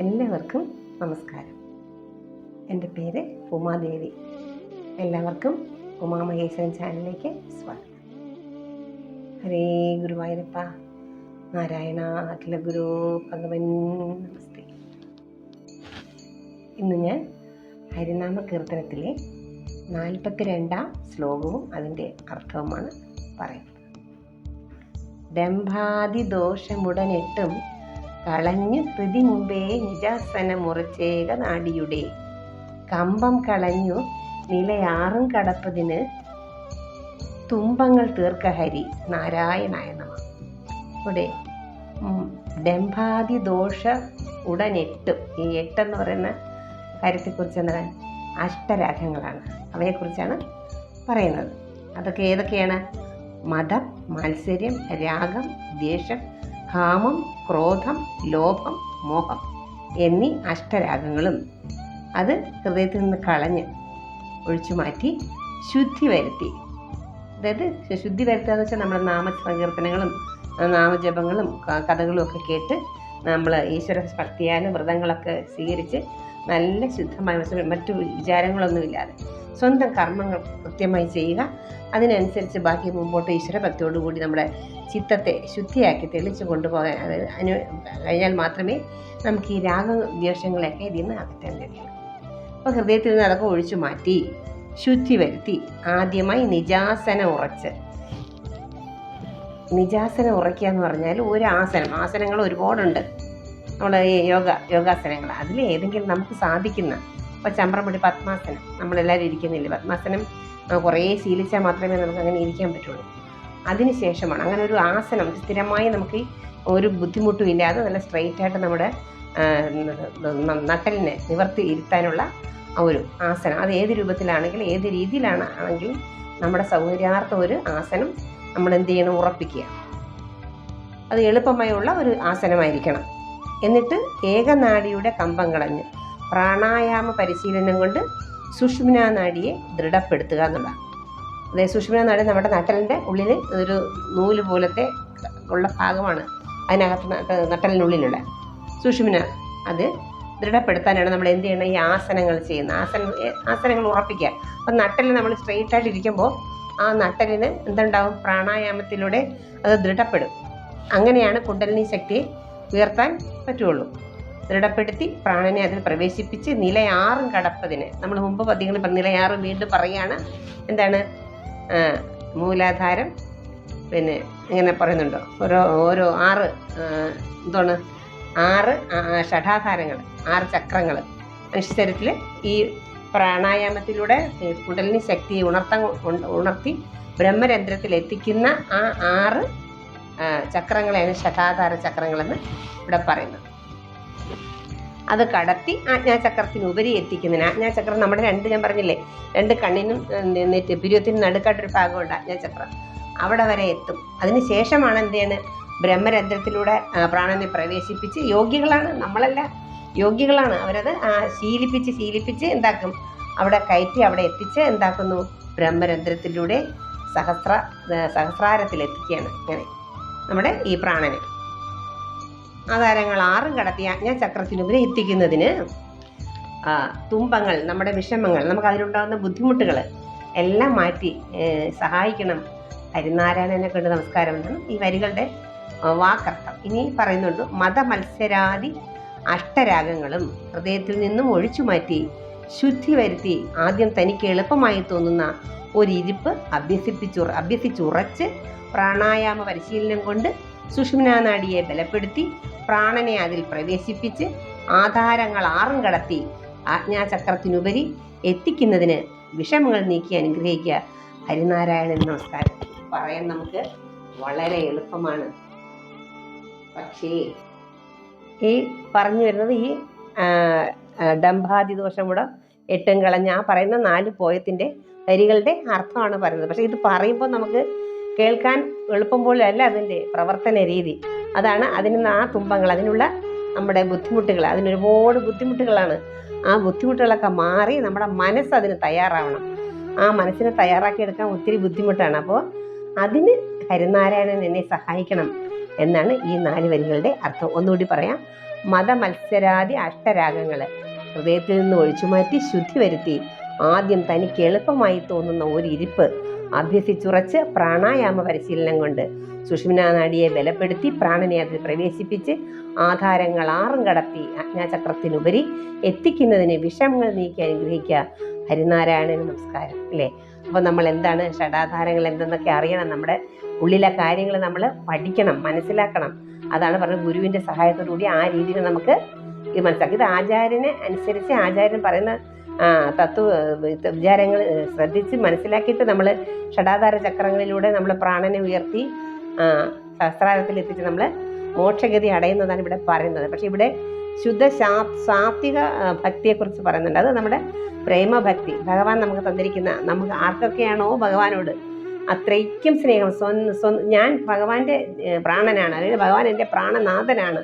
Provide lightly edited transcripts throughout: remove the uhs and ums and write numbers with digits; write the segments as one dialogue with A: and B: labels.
A: എല്ലാവർക്കും നമസ്കാരം. എൻ്റെ പേര് ഉമാദേവി. എല്ലാവർക്കും ഉമാമഹേശ്വരൻ ചാനലിലേക്ക് സ്വാഗതം. ഹരേ ഗുരുവായൂരപ്പ, നാരായണ അഖില ഗുരു ഭഗവൻ നമസ്തേ. ഇന്ന് ഞാൻ ഹരിനാമ കീർത്തനത്തിലെ 42 ശ്ലോകവും അതിൻ്റെ അർത്ഥവുമാണ് പറയുന്നത്. ദംഭാതിദോഷമുടനെട്ടും കളഞ്ഞു കൃതി മുമ്പേ നിജാസന മുറച്ചേക നാടിയുടെ കമ്പം കളഞ്ഞു നിലയാറും കടപ്പതിന് തുമ്പങ്ങൾ തീർക്ക ഹരി നാരായണായ നമഃ. ഇവിടെ ഡംഭാതിദോഷ ഉടനെട്ടും, ഈ എട്ടെന്ന് പറയുന്ന കാര്യത്തെക്കുറിച്ച് എന്താണ്? അഷ്ടരാഗങ്ങളാണ്. അവയെക്കുറിച്ചാണ് പറയുന്നത്. അതൊക്കെ ഏതൊക്കെയാണ്? മതം, മാത്സര്യം, രാഗം, ദ്വേഷം, കാമം, ക്രോധം, ലോഭം, മോഹം എന്നീ അഷ്ടരാഗങ്ങളും അത് ഹൃദയത്തിൽ നിന്ന് കളഞ്ഞ് ഒഴിച്ചു മാറ്റി ശുദ്ധി വരുത്തി. അതായത് ശുദ്ധി വരുത്തുക എന്ന് വെച്ചാൽ നമ്മൾ നാമസങ്കീർത്തനങ്ങളും നാമജപങ്ങളും കഥകളും ഒക്കെ കേട്ട് നമ്മൾ ഈശ്വര ഭക്തിയാലും വ്രതങ്ങളൊക്കെ സ്വീകരിച്ച് നല്ല ശുദ്ധമായ മറ്റു വിചാരങ്ങളൊന്നുമില്ലാതെ സ്വന്തം കർമ്മങ്ങൾ കൃത്യമായി ചെയ്യുക. അതിനനുസരിച്ച് ബാക്കി മുമ്പോട്ട് ഈശ്വര ഭക്തിയോടുകൂടി നമ്മുടെ ചിത്തത്തെ ശുദ്ധിയാക്കി തെളിച്ച് കൊണ്ടുപോകാൻ കഴിഞ്ഞാൽ മാത്രമേ നമുക്ക് ഈ രാഗദ്വേഷങ്ങളെയൊക്കെ ഇതിൽ നിന്ന് അകറ്റാൻ കഴിയൂ. അപ്പോൾ ഹൃദയത്തിൽ നിന്ന് അതൊക്കെ ഒഴിച്ചു മാറ്റി ശുദ്ധി വരുത്തി ആദ്യമായി നിജാസന ഉറച്ച്. നിജാസന ഉറയ്ക്കുക എന്ന് പറഞ്ഞാൽ ഒരു ആസനങ്ങൾ ഒരുപാടുണ്ട്. നമ്മൾ ഈ യോഗാസനങ്ങൾ അതിൽ ഏതെങ്കിലും നമുക്ക് സാധിക്കുന്ന, ഇപ്പോൾ ചമ്രമുടി പത്മാസനം നമ്മളെല്ലാവരും ഇരിക്കുന്നില്ല. പത്മാസനം കുറേ ശീലിച്ചാൽ മാത്രമേ നമുക്ക് അങ്ങനെ ഇരിക്കാൻ പറ്റുള്ളൂ. അതിനുശേഷമാണ് അങ്ങനെ ഒരു ആസനം സ്ഥിരമായി നമുക്ക് ഒരു ബുദ്ധിമുട്ടും ഇല്ലാതെ നല്ല സ്ട്രെയിറ്റായിട്ട് നമ്മുടെ നട്ടലിനെ നിവർത്തി ഇരുത്താനുള്ള ഒരു ആസനം. അത് ഏത് രൂപത്തിലാണെങ്കിലും ഏത് രീതിയിലാണെങ്കിലും നമ്മുടെ സൗകര്യാർത്ഥം ഒരു ആസനം നമ്മൾ എന്ത് ചെയ്യണം? ഉറപ്പിക്കുക. അത് എളുപ്പമായുള്ള ഒരു ആസനമായിരിക്കണം. എന്നിട്ട് ഏകനാഡിയുടെ കമ്പം കളഞ്ഞ് പ്രാണായാമ പരിശീലനം കൊണ്ട് സുഷുമ്നാ നാഡിയെ ദൃഢപ്പെടുത്തുക എന്നുള്ളതാണ്. അതായത് സുഷുമ്നാ നാഡി നമ്മുടെ നട്ടലിൻ്റെ ഉള്ളിൽ ഒരു നൂല് പോലത്തെ ഉള്ള ഭാഗമാണ്. അതിനകത്ത് നട്ടലിനുള്ളിലുള്ള സുഷുമ്ന അത് ദൃഢപ്പെടുത്താനാണ് നമ്മൾ എന്ത് ചെയ്യണം? ഈ ആസനങ്ങൾ ചെയ്യുന്നത്. ആസനങ്ങൾ ഉറപ്പിക്കുക. അപ്പം നട്ടലിൽ നമ്മൾ സ്ട്രെയിറ്റായിട്ട് ഇരിക്കുമ്പോൾ ആ നട്ടലിന് എന്തുണ്ടാവും? പ്രാണായാമത്തിലൂടെ അത് ദൃഢപ്പെടും. അങ്ങനെയാണ് കുണ്ടലിനി ശക്തിയെ ഉയർത്താൻ പറ്റുള്ളൂ. ദൃഢപ്പെടുത്തി പ്രാണനെ അതിൽ പ്രവേശിപ്പിച്ച് നിലയാറും കടപ്പതിന്, നമ്മൾ മുമ്പ് പദ്യങ്ങളിൽ നിലയാറും വീണ്ടും പറയുകയാണ്. എന്താണ്? മൂലാധാരം, പിന്നെ ഇങ്ങനെ പറയുന്നുണ്ടോ? ഓരോ 6 എന്താണ്? 6 ഷഠാധാരങ്ങൾ, 6 ചക്രങ്ങൾ മനുഷ്യശരീരത്തിൽ ഈ പ്രാണായാമത്തിലൂടെ കുണ്ടലിനി ശക്തിയെ ഉണർത്തി ബ്രഹ്മരന്ധ്രത്തിൽ എത്തിക്കുന്ന ആ 6 ചക്രങ്ങളെയാണ് ഷഠാധാര ചക്രങ്ങളെന്ന് ഇവിടെ പറയുന്നത്. അത് കടത്തി ആജ്ഞാചക്രത്തിനുപരി എത്തിക്കുന്നതിന്, ആജ്ഞാചക്രം നമ്മുടെ ഞാൻ പറഞ്ഞില്ലേ, 2 കണ്ണിനും പിരിയത്തിനും നടുക്കായിട്ടൊരു ഭാഗമുണ്ട് ആജ്ഞാചക്രം. അവിടെ വരെ എത്തും. അതിന് ശേഷമാണ് എന്താണ്? ബ്രഹ്മരന്ധ്രത്തിലൂടെ പ്രാണനെ പ്രവേശിപ്പിച്ച്, യോഗികളാണ്, നമ്മളല്ല, യോഗികളാണ് അവരത് ശീലിപ്പിച്ച് എന്താക്കും? അവിടെ കയറ്റി അവിടെ എത്തിച്ച് എന്താക്കുന്നു? ബ്രഹ്മരന്ധ്രത്തിലൂടെ സഹസ്രാരത്തിലെത്തിക്കുകയാണ്. ഇങ്ങനെ നമ്മുടെ ഈ പ്രാണനെ ആധാരങ്ങൾ 6 കടത്തി ആജ്ഞാചക്രത്തിനുപരി എത്തിക്കുന്നതിന് തുമ്പങ്ങൾ, നമ്മുടെ വിഷമങ്ങൾ, നമുക്ക് അതിലുണ്ടാകുന്ന ബുദ്ധിമുട്ടുകൾ എല്ലാം മാറ്റി സഹായിക്കണം ഹരിനാരായണനെ കൊണ്ട് നമസ്കാരം എന്നാണ് ഈ വരികളുടെ വാക്കർത്ഥം. ഇനി പറയുന്നുണ്ട്, മതമത്സരാദി അഷ്ടരാഗങ്ങളും ഹൃദയത്തിൽ നിന്നും ഒഴിച്ചു മാറ്റി ശുദ്ധി വരുത്തി ആദ്യം തനിക്ക് എളുപ്പമായി തോന്നുന്ന ഒരിരിപ്പ് അഭ്യസിച്ചുറച്ച് പ്രാണായാമ പരിശീലനം കൊണ്ട് സുഷുമ്നാ നാഡിയെ ബലപ്പെടുത്തി പ്രാണനെ അതിൽ പ്രവേശിപ്പിച്ച് ആധാരങ്ങൾ 6 കടത്തി ആജ്ഞാചക്രത്തിനുപരി എത്തിക്കുന്നതിന് വിഷമങ്ങൾ നീക്കി അനുഗ്രഹിക്കുക ഹരിനാരായണൻ നമസ്കാരം. പറയാൻ നമുക്ക് വളരെ എളുപ്പമാണ്. പക്ഷേ ഈ പറഞ്ഞു വരുന്നത് ഈ ഡംഭാതിദോഷമുട എട്ടും കളഞ്ഞ ആ പറയുന്ന 4 പോയത്തിൻ്റെ വരികളുടെ അർത്ഥമാണ് പറയുന്നത്. പക്ഷേ ഇത് പറയുമ്പോൾ നമുക്ക് കേൾക്കാൻ എളുപ്പം പോലെയല്ല അതിൻ്റെ പ്രവർത്തന രീതി. അതാണ് അതിന് ആ തുമ്പങ്ങൾ, അതിനുള്ള നമ്മുടെ ബുദ്ധിമുട്ടുകൾ, അതിനൊരുപാട് ബുദ്ധിമുട്ടുകളാണ്. ആ ബുദ്ധിമുട്ടുകളൊക്കെ മാറി നമ്മുടെ മനസ്സ് അതിന് തയ്യാറാവണം. ആ മനസ്സിനെ തയ്യാറാക്കിയെടുക്കാൻ ഒത്തിരി ബുദ്ധിമുട്ടാണ്. അപ്പോൾ അതിന് ഹരിനാരായണൻ എന്നെ സഹായിക്കണം എന്നാണ് ഈ 4 വരികളുടെ അർത്ഥം. ഒന്നുകൂടി പറയാം. മതമത്സരാദി അഷ്ടരാഗങ്ങൾ ഹൃദയത്തിൽ നിന്ന് ഒഴിച്ചുമാറ്റി ശുദ്ധി വരുത്തി ആദ്യം തനിക്ക് എളുപ്പമായി തോന്നുന്ന ഒരു ഇരിപ്പ് അഭ്യസിച്ചുറച്ച് പ്രാണായാമ പരിശീലനം കൊണ്ട് സുഷുമ്നാ നാഡിയെ ബലപ്പെടുത്തി പ്രാണനെ അതിൽ പ്രവേശിപ്പിച്ച് ആധാരങ്ങൾ 6 കടത്തി അജ്ഞാചക്രത്തിനുപരി എത്തിക്കുന്നതിന് വിഷമങ്ങൾ നീക്കി അനുഗ്രഹിക്കുക. ഹരിനാരായണന് നമസ്കാരം അല്ലേ. അപ്പോൾ നമ്മൾ എന്താണ് ഷഡാധാരങ്ങൾ എന്തെന്നൊക്കെ അറിയണം. നമ്മുടെ ഉള്ളിലെ കാര്യങ്ങൾ നമ്മൾ പഠിക്കണം, മനസ്സിലാക്കണം. അതാണ് പറഞ്ഞത്, ഗുരുവിൻ്റെ സഹായത്തോടുകൂടി ആ രീതിയിൽ നമുക്ക് ഇത് മനസ്സിലാക്കി. ഇത് ആചാര്യനെ അനുസരിച്ച് ആചാര്യൻ പറയുന്ന വിചാരങ്ങൾ ശ്രദ്ധിച്ച് മനസ്സിലാക്കിയിട്ട് നമ്മൾ ഷഡാധാര ചക്രങ്ങളിലൂടെ നമ്മൾ പ്രാണനെ ഉയർത്തി സഹസ്രാരത്തിൽ എത്തിച്ച് നമ്മൾ മോക്ഷഗതി അടയുന്നതാണ് ഇവിടെ പറയുന്നത്. പക്ഷെ ഇവിടെ ശുദ്ധ സാത്വിക ഭക്തിയെക്കുറിച്ച് പറയുന്നുണ്ട്. അത് നമ്മുടെ പ്രേമഭക്തി, ഭഗവാൻ നമുക്ക് തന്നിരിക്കുന്ന, നമുക്ക് ആർക്കൊക്കെയാണോ ഭഗവാനോട് അത്രയ്ക്കും സ്നേഹം, ഞാൻ ഭഗവാന്റെ പ്രാണനാണ്, അല്ലെങ്കിൽ ഭഗവാൻ എൻ്റെ പ്രാണനാഥനാണ്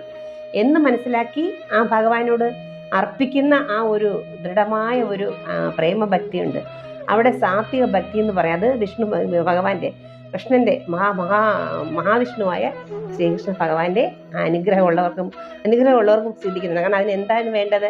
A: എന്ന് മനസ്സിലാക്കി ആ ഭഗവാനോട് അർപ്പിക്കുന്ന ആ ഒരു ദൃഢമായ ഒരു പ്രേമഭക്തിയുണ്ട്. അവിടെ സാത്വിക ഭക്തി എന്ന് പറയാം. അത് ഭഗവാന്റെ കൃഷ്ണൻ്റെ മഹാവിഷ്ണുവായ ശ്രീകൃഷ്ണ ഭഗവാന്റെ അനുഗ്രഹമുള്ളവർക്കും സിദ്ധിക്കുന്നുണ്ട്. കാരണം അതിന് എന്താണ് വേണ്ടത്?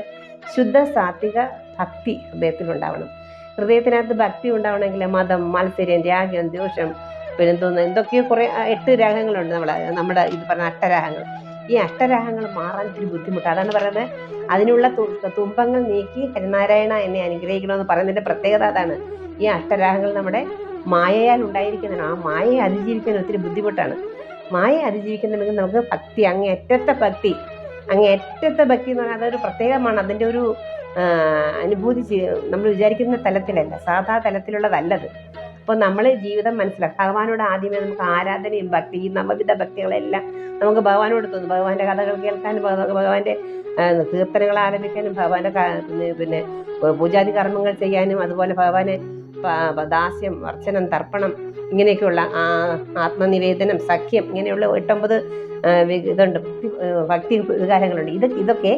A: ശുദ്ധ സാത്വിക ഭക്തി ഹൃദയത്തിലുണ്ടാവണം. ഹൃദയത്തിനകത്ത് ഭക്തി ഉണ്ടാവണമെങ്കിൽ മതം, മത്സര്യം, രാഗം, ദ്വേഷം, പിന്നെ എന്തൊക്കെയോ കുറേ 8 രാഗങ്ങളുണ്ട് നമ്മുടെ ഇത് പറഞ്ഞ അഷ്ടരാഗങ്ങൾ. ഈ അഷ്ടരാഗങ്ങൾ മാറാൻ ഇത്തിരി ബുദ്ധിമുട്ട്. അതാണ് പറയുന്നത്, അതിനുള്ള തുമ്പങ്ങൾ നീക്കി ഹരിനാരായണ എന്നെ അനുഗ്രഹിക്കണമെന്ന് പറയുന്നതിൻ്റെ പ്രത്യേകത അതാണ്. ഈ അഷ്ടരാഗങ്ങൾ നമ്മുടെ മായയാൽ ഉണ്ടായിരിക്കുന്നതാണ്. ആ മായയെ അതിജീവിക്കാൻ ഒത്തിരി ബുദ്ധിമുട്ടാണ്. മായയെ അതിജീവിക്കുന്നുണ്ടെങ്കിൽ നമുക്ക് ഭക്തി, അങ്ങേയറ്റത്തെ ഭക്തി എന്ന് പറഞ്ഞാൽ അതൊരു പ്രത്യേകമാണ്. അതിൻ്റെ ഒരു അനുഭൂതി നമ്മൾ വിചാരിക്കുന്ന തലത്തിലല്ല, സാധാ തലത്തിലുള്ളതല്ലത്. അപ്പോൾ നമ്മൾ ജീവിതം മനസ്സിലാക്കും. ഭഗവാനോട് ആദ്യമേ നമുക്ക് ആരാധനയും ഭക്തി, ഈ നവവിധ ഭക്തികളെല്ലാം നമുക്ക് ഭഗവാനോട് തോന്നും. ഭഗവാന്റെ കഥകൾ കേൾക്കാനും ഭഗവാന്റെ കീർത്തനങ്ങൾ ആലപിക്കാനും ഭഗവാന്റെ പിന്നെ പൂജാതി കർമ്മങ്ങൾ ചെയ്യാനും അതുപോലെ ഭഗവാനെ ദാസ്യം, അർച്ചനം, തർപ്പണം, ഇങ്ങനെയൊക്കെയുള്ള ആത്മനിവേദനം, സഖ്യം, ഇങ്ങനെയുള്ള 8-9 ഇതുണ്ട്, ഭക്തി വികാരങ്ങളുണ്ട്. ഇതൊക്കെ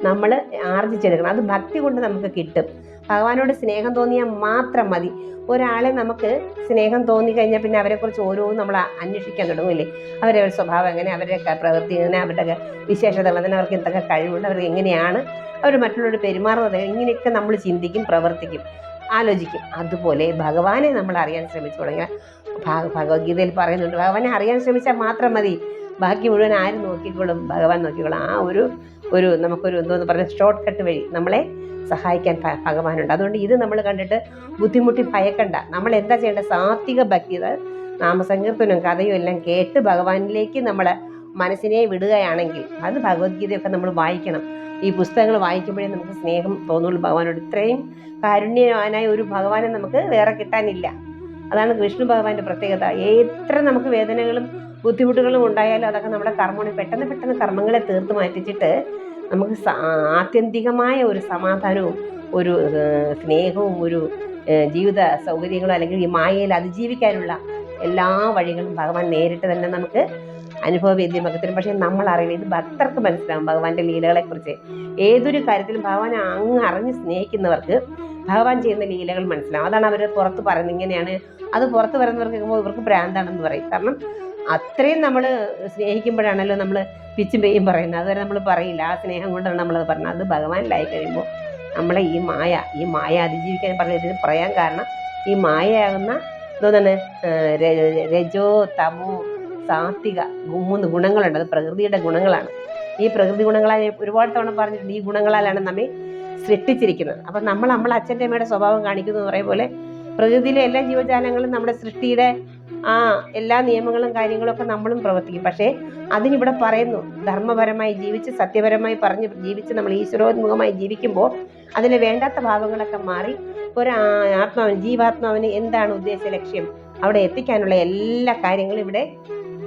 A: നമ്മൾ ആർജിച്ചെടുക്കണം. അത് ഭക്തി കൊണ്ട് നമുക്ക് കിട്ടും. ഭഗവാനോട് സ്നേഹം തോന്നിയാൽ മാത്രം മതി. ഒരാളെ നമുക്ക് സ്നേഹം തോന്നിക്കഴിഞ്ഞാൽ പിന്നെ അവരെക്കുറിച്ച് ഓരോന്നും നമ്മൾ അന്വേഷിക്കാൻ തുടങ്ങില്ലേ. അവരുടെ സ്വഭാവം എങ്ങനെ, അവരുടെ പ്രവൃത്തി എങ്ങനെ, അവരുടെ വിശേഷതകൾ, അതിന് അവർക്ക് എന്തൊക്കെ കഴിവുണ്ട്, അവർ എങ്ങനെയാണ് അവർ മറ്റുള്ളവരോട് പെരുമാറുന്നത്, ഇങ്ങനെയൊക്കെ നമ്മൾ ചിന്തിക്കും, പ്രവർത്തിക്കും, ആലോചിക്കും. അതുപോലെ ഭഗവാനെ നമ്മൾ അറിയാൻ ശ്രമിച്ചു തുടങ്ങിയാൽ, ഭഗവത്ഗീതയിൽ പറയുന്നുണ്ട്, ഭഗവാനെ അറിയാൻ ശ്രമിച്ചാൽ മാത്രം മതി, ബാക്കി മുഴുവൻ ആര് നോക്കിക്കോളും? ഭഗവാൻ നോക്കിക്കോളും. ആ ഒരു നമുക്കൊരു എന്തോന്ന് പറയുക ഷോർട്ട് കട്ട് വഴി നമ്മളെ സഹായിക്കാൻ ഭഗവാനുണ്ട്. അതുകൊണ്ട് ഇത് നമ്മൾ കണ്ടിട്ട് ബുദ്ധിമുട്ടി ഭയക്കണ്ട. നമ്മൾ എന്താ ചെയ്യേണ്ടത്? സാത്വിക ഭക്തി, നാമസങ്കീർത്തനവും കഥയും എല്ലാം കേട്ട് ഭഗവാനിലേക്ക് നമ്മളെ മനസ്സിനെ വിടുകയാണെങ്കിൽ, അത് ഭഗവത്ഗീതയൊക്കെ നമ്മൾ വായിക്കണം. ഈ പുസ്തകങ്ങൾ വായിക്കുമ്പോഴേ നമുക്ക് സ്നേഹം തോന്നുള്ളൂ ഭഗവാനോട്. ഇത്രയും കാരുണ്യവാനായ ഒരു ഭഗവാനെ നമുക്ക് വേറെ കിട്ടാനില്ല. അതാണ് വിഷ്ണു ഭഗവാന്റെ പ്രത്യേകത. എത്ര നമുക്ക് വേദനകളും ബുദ്ധിമുട്ടുകളും ഉണ്ടായാലും അതൊക്കെ നമ്മുടെ കർമ്മമാണ്. പെട്ടെന്ന് കർമ്മങ്ങളെ തീർത്ത് മാറ്റിച്ചിട്ട് നമുക്ക് ആത്യന്തികമായ ഒരു സമാധാനവും ഒരു സ്നേഹവും ഒരു ജീവിത സൗകര്യങ്ങളും അല്ലെങ്കിൽ ഈ മായയിൽ അതിജീവിക്കാനുള്ള എല്ലാ വഴികളും ഭഗവാൻ നേരിട്ട് തന്നെ നമുക്ക് അനുഭവവേദ്യമാക്കി തരും. പക്ഷേ നമ്മൾ അറിയില്ല. ഇത് ഭക്തർക്ക് മനസ്സിലാവും ഭഗവാന്റെ ലീലകളെക്കുറിച്ച്. ഏതൊരു കാര്യത്തിലും ഭഗവാനെ അങ്ങ് അറിഞ്ഞ് സ്നേഹിക്കുന്നവർക്ക് ഭഗവാൻ ചെയ്യുന്ന ലീലകൾ മനസ്സിലാവും. അതാണ് അവർ പുറത്ത് പറയുന്നത്. ഇങ്ങനെയാണ് അത് പുറത്ത് പറയുന്നവർക്ക് കേൾക്കുമ്പോൾ ഇവർക്ക് ഭ്രാന്താണെന്ന് പറയും. കാരണം അത്രയും നമ്മൾ സ്നേഹിക്കുമ്പോഴാണല്ലോ നമ്മൾ പിച്ചും പെയ്യും പറയുന്നത്. അതുവരെ നമ്മൾ പറയില്ല. ആ സ്നേഹം കൊണ്ടാണ് നമ്മളത് പറഞ്ഞത്. അത് ഭഗവാനിലായി കഴിയുമ്പോൾ നമ്മളെ ഈ മായ അതിജീവിക്കാൻ പറഞ്ഞതിന് പറയാൻ കാരണം ഈ മായയാകുന്ന എന്തോന്നാണ് രജോ, തമോ, സാത്വിക 3 ഗുണങ്ങളുണ്ട്. അത് പ്രകൃതിയുടെ ഗുണങ്ങളാണ്. ഈ പ്രകൃതി ഗുണങ്ങളാൽ ഒരുപാട് തവണ പറഞ്ഞിട്ടുണ്ട്. ഈ ഗുണങ്ങളാലാണ് നമ്മെ സൃഷ്ടിച്ചിരിക്കുന്നത്. അപ്പം നമ്മളെ അച്ഛൻ്റെ അമ്മയുടെ സ്വഭാവം കാണിക്കുന്നു എന്ന് പറയുന്ന പോലെ പ്രകൃതിയിലെ എല്ലാ ജീവജാലങ്ങളും നമ്മുടെ സൃഷ്ടിയുടെ എല്ലാ നിയമങ്ങളും കാര്യങ്ങളൊക്കെ നമ്മളും പ്രവർത്തിക്കും. പക്ഷേ അതിനിവിടെ പറയുന്നു, ധർമ്മപരമായി ജീവിച്ച് സത്യപരമായി പറഞ്ഞ് ജീവിച്ച് നമ്മൾ ഈശ്വരോന്മുഖമായി ജീവിക്കുമ്പോൾ അതിലെ വേണ്ടാത്ത ഭാവങ്ങളൊക്കെ മാറി ഒരു ജീവാത്മാവിന് എന്താണ് ഉദ്ദേശ ലക്ഷ്യം, അവിടെ എത്തിക്കാനുള്ള എല്ലാ കാര്യങ്ങളും ഇവിടെ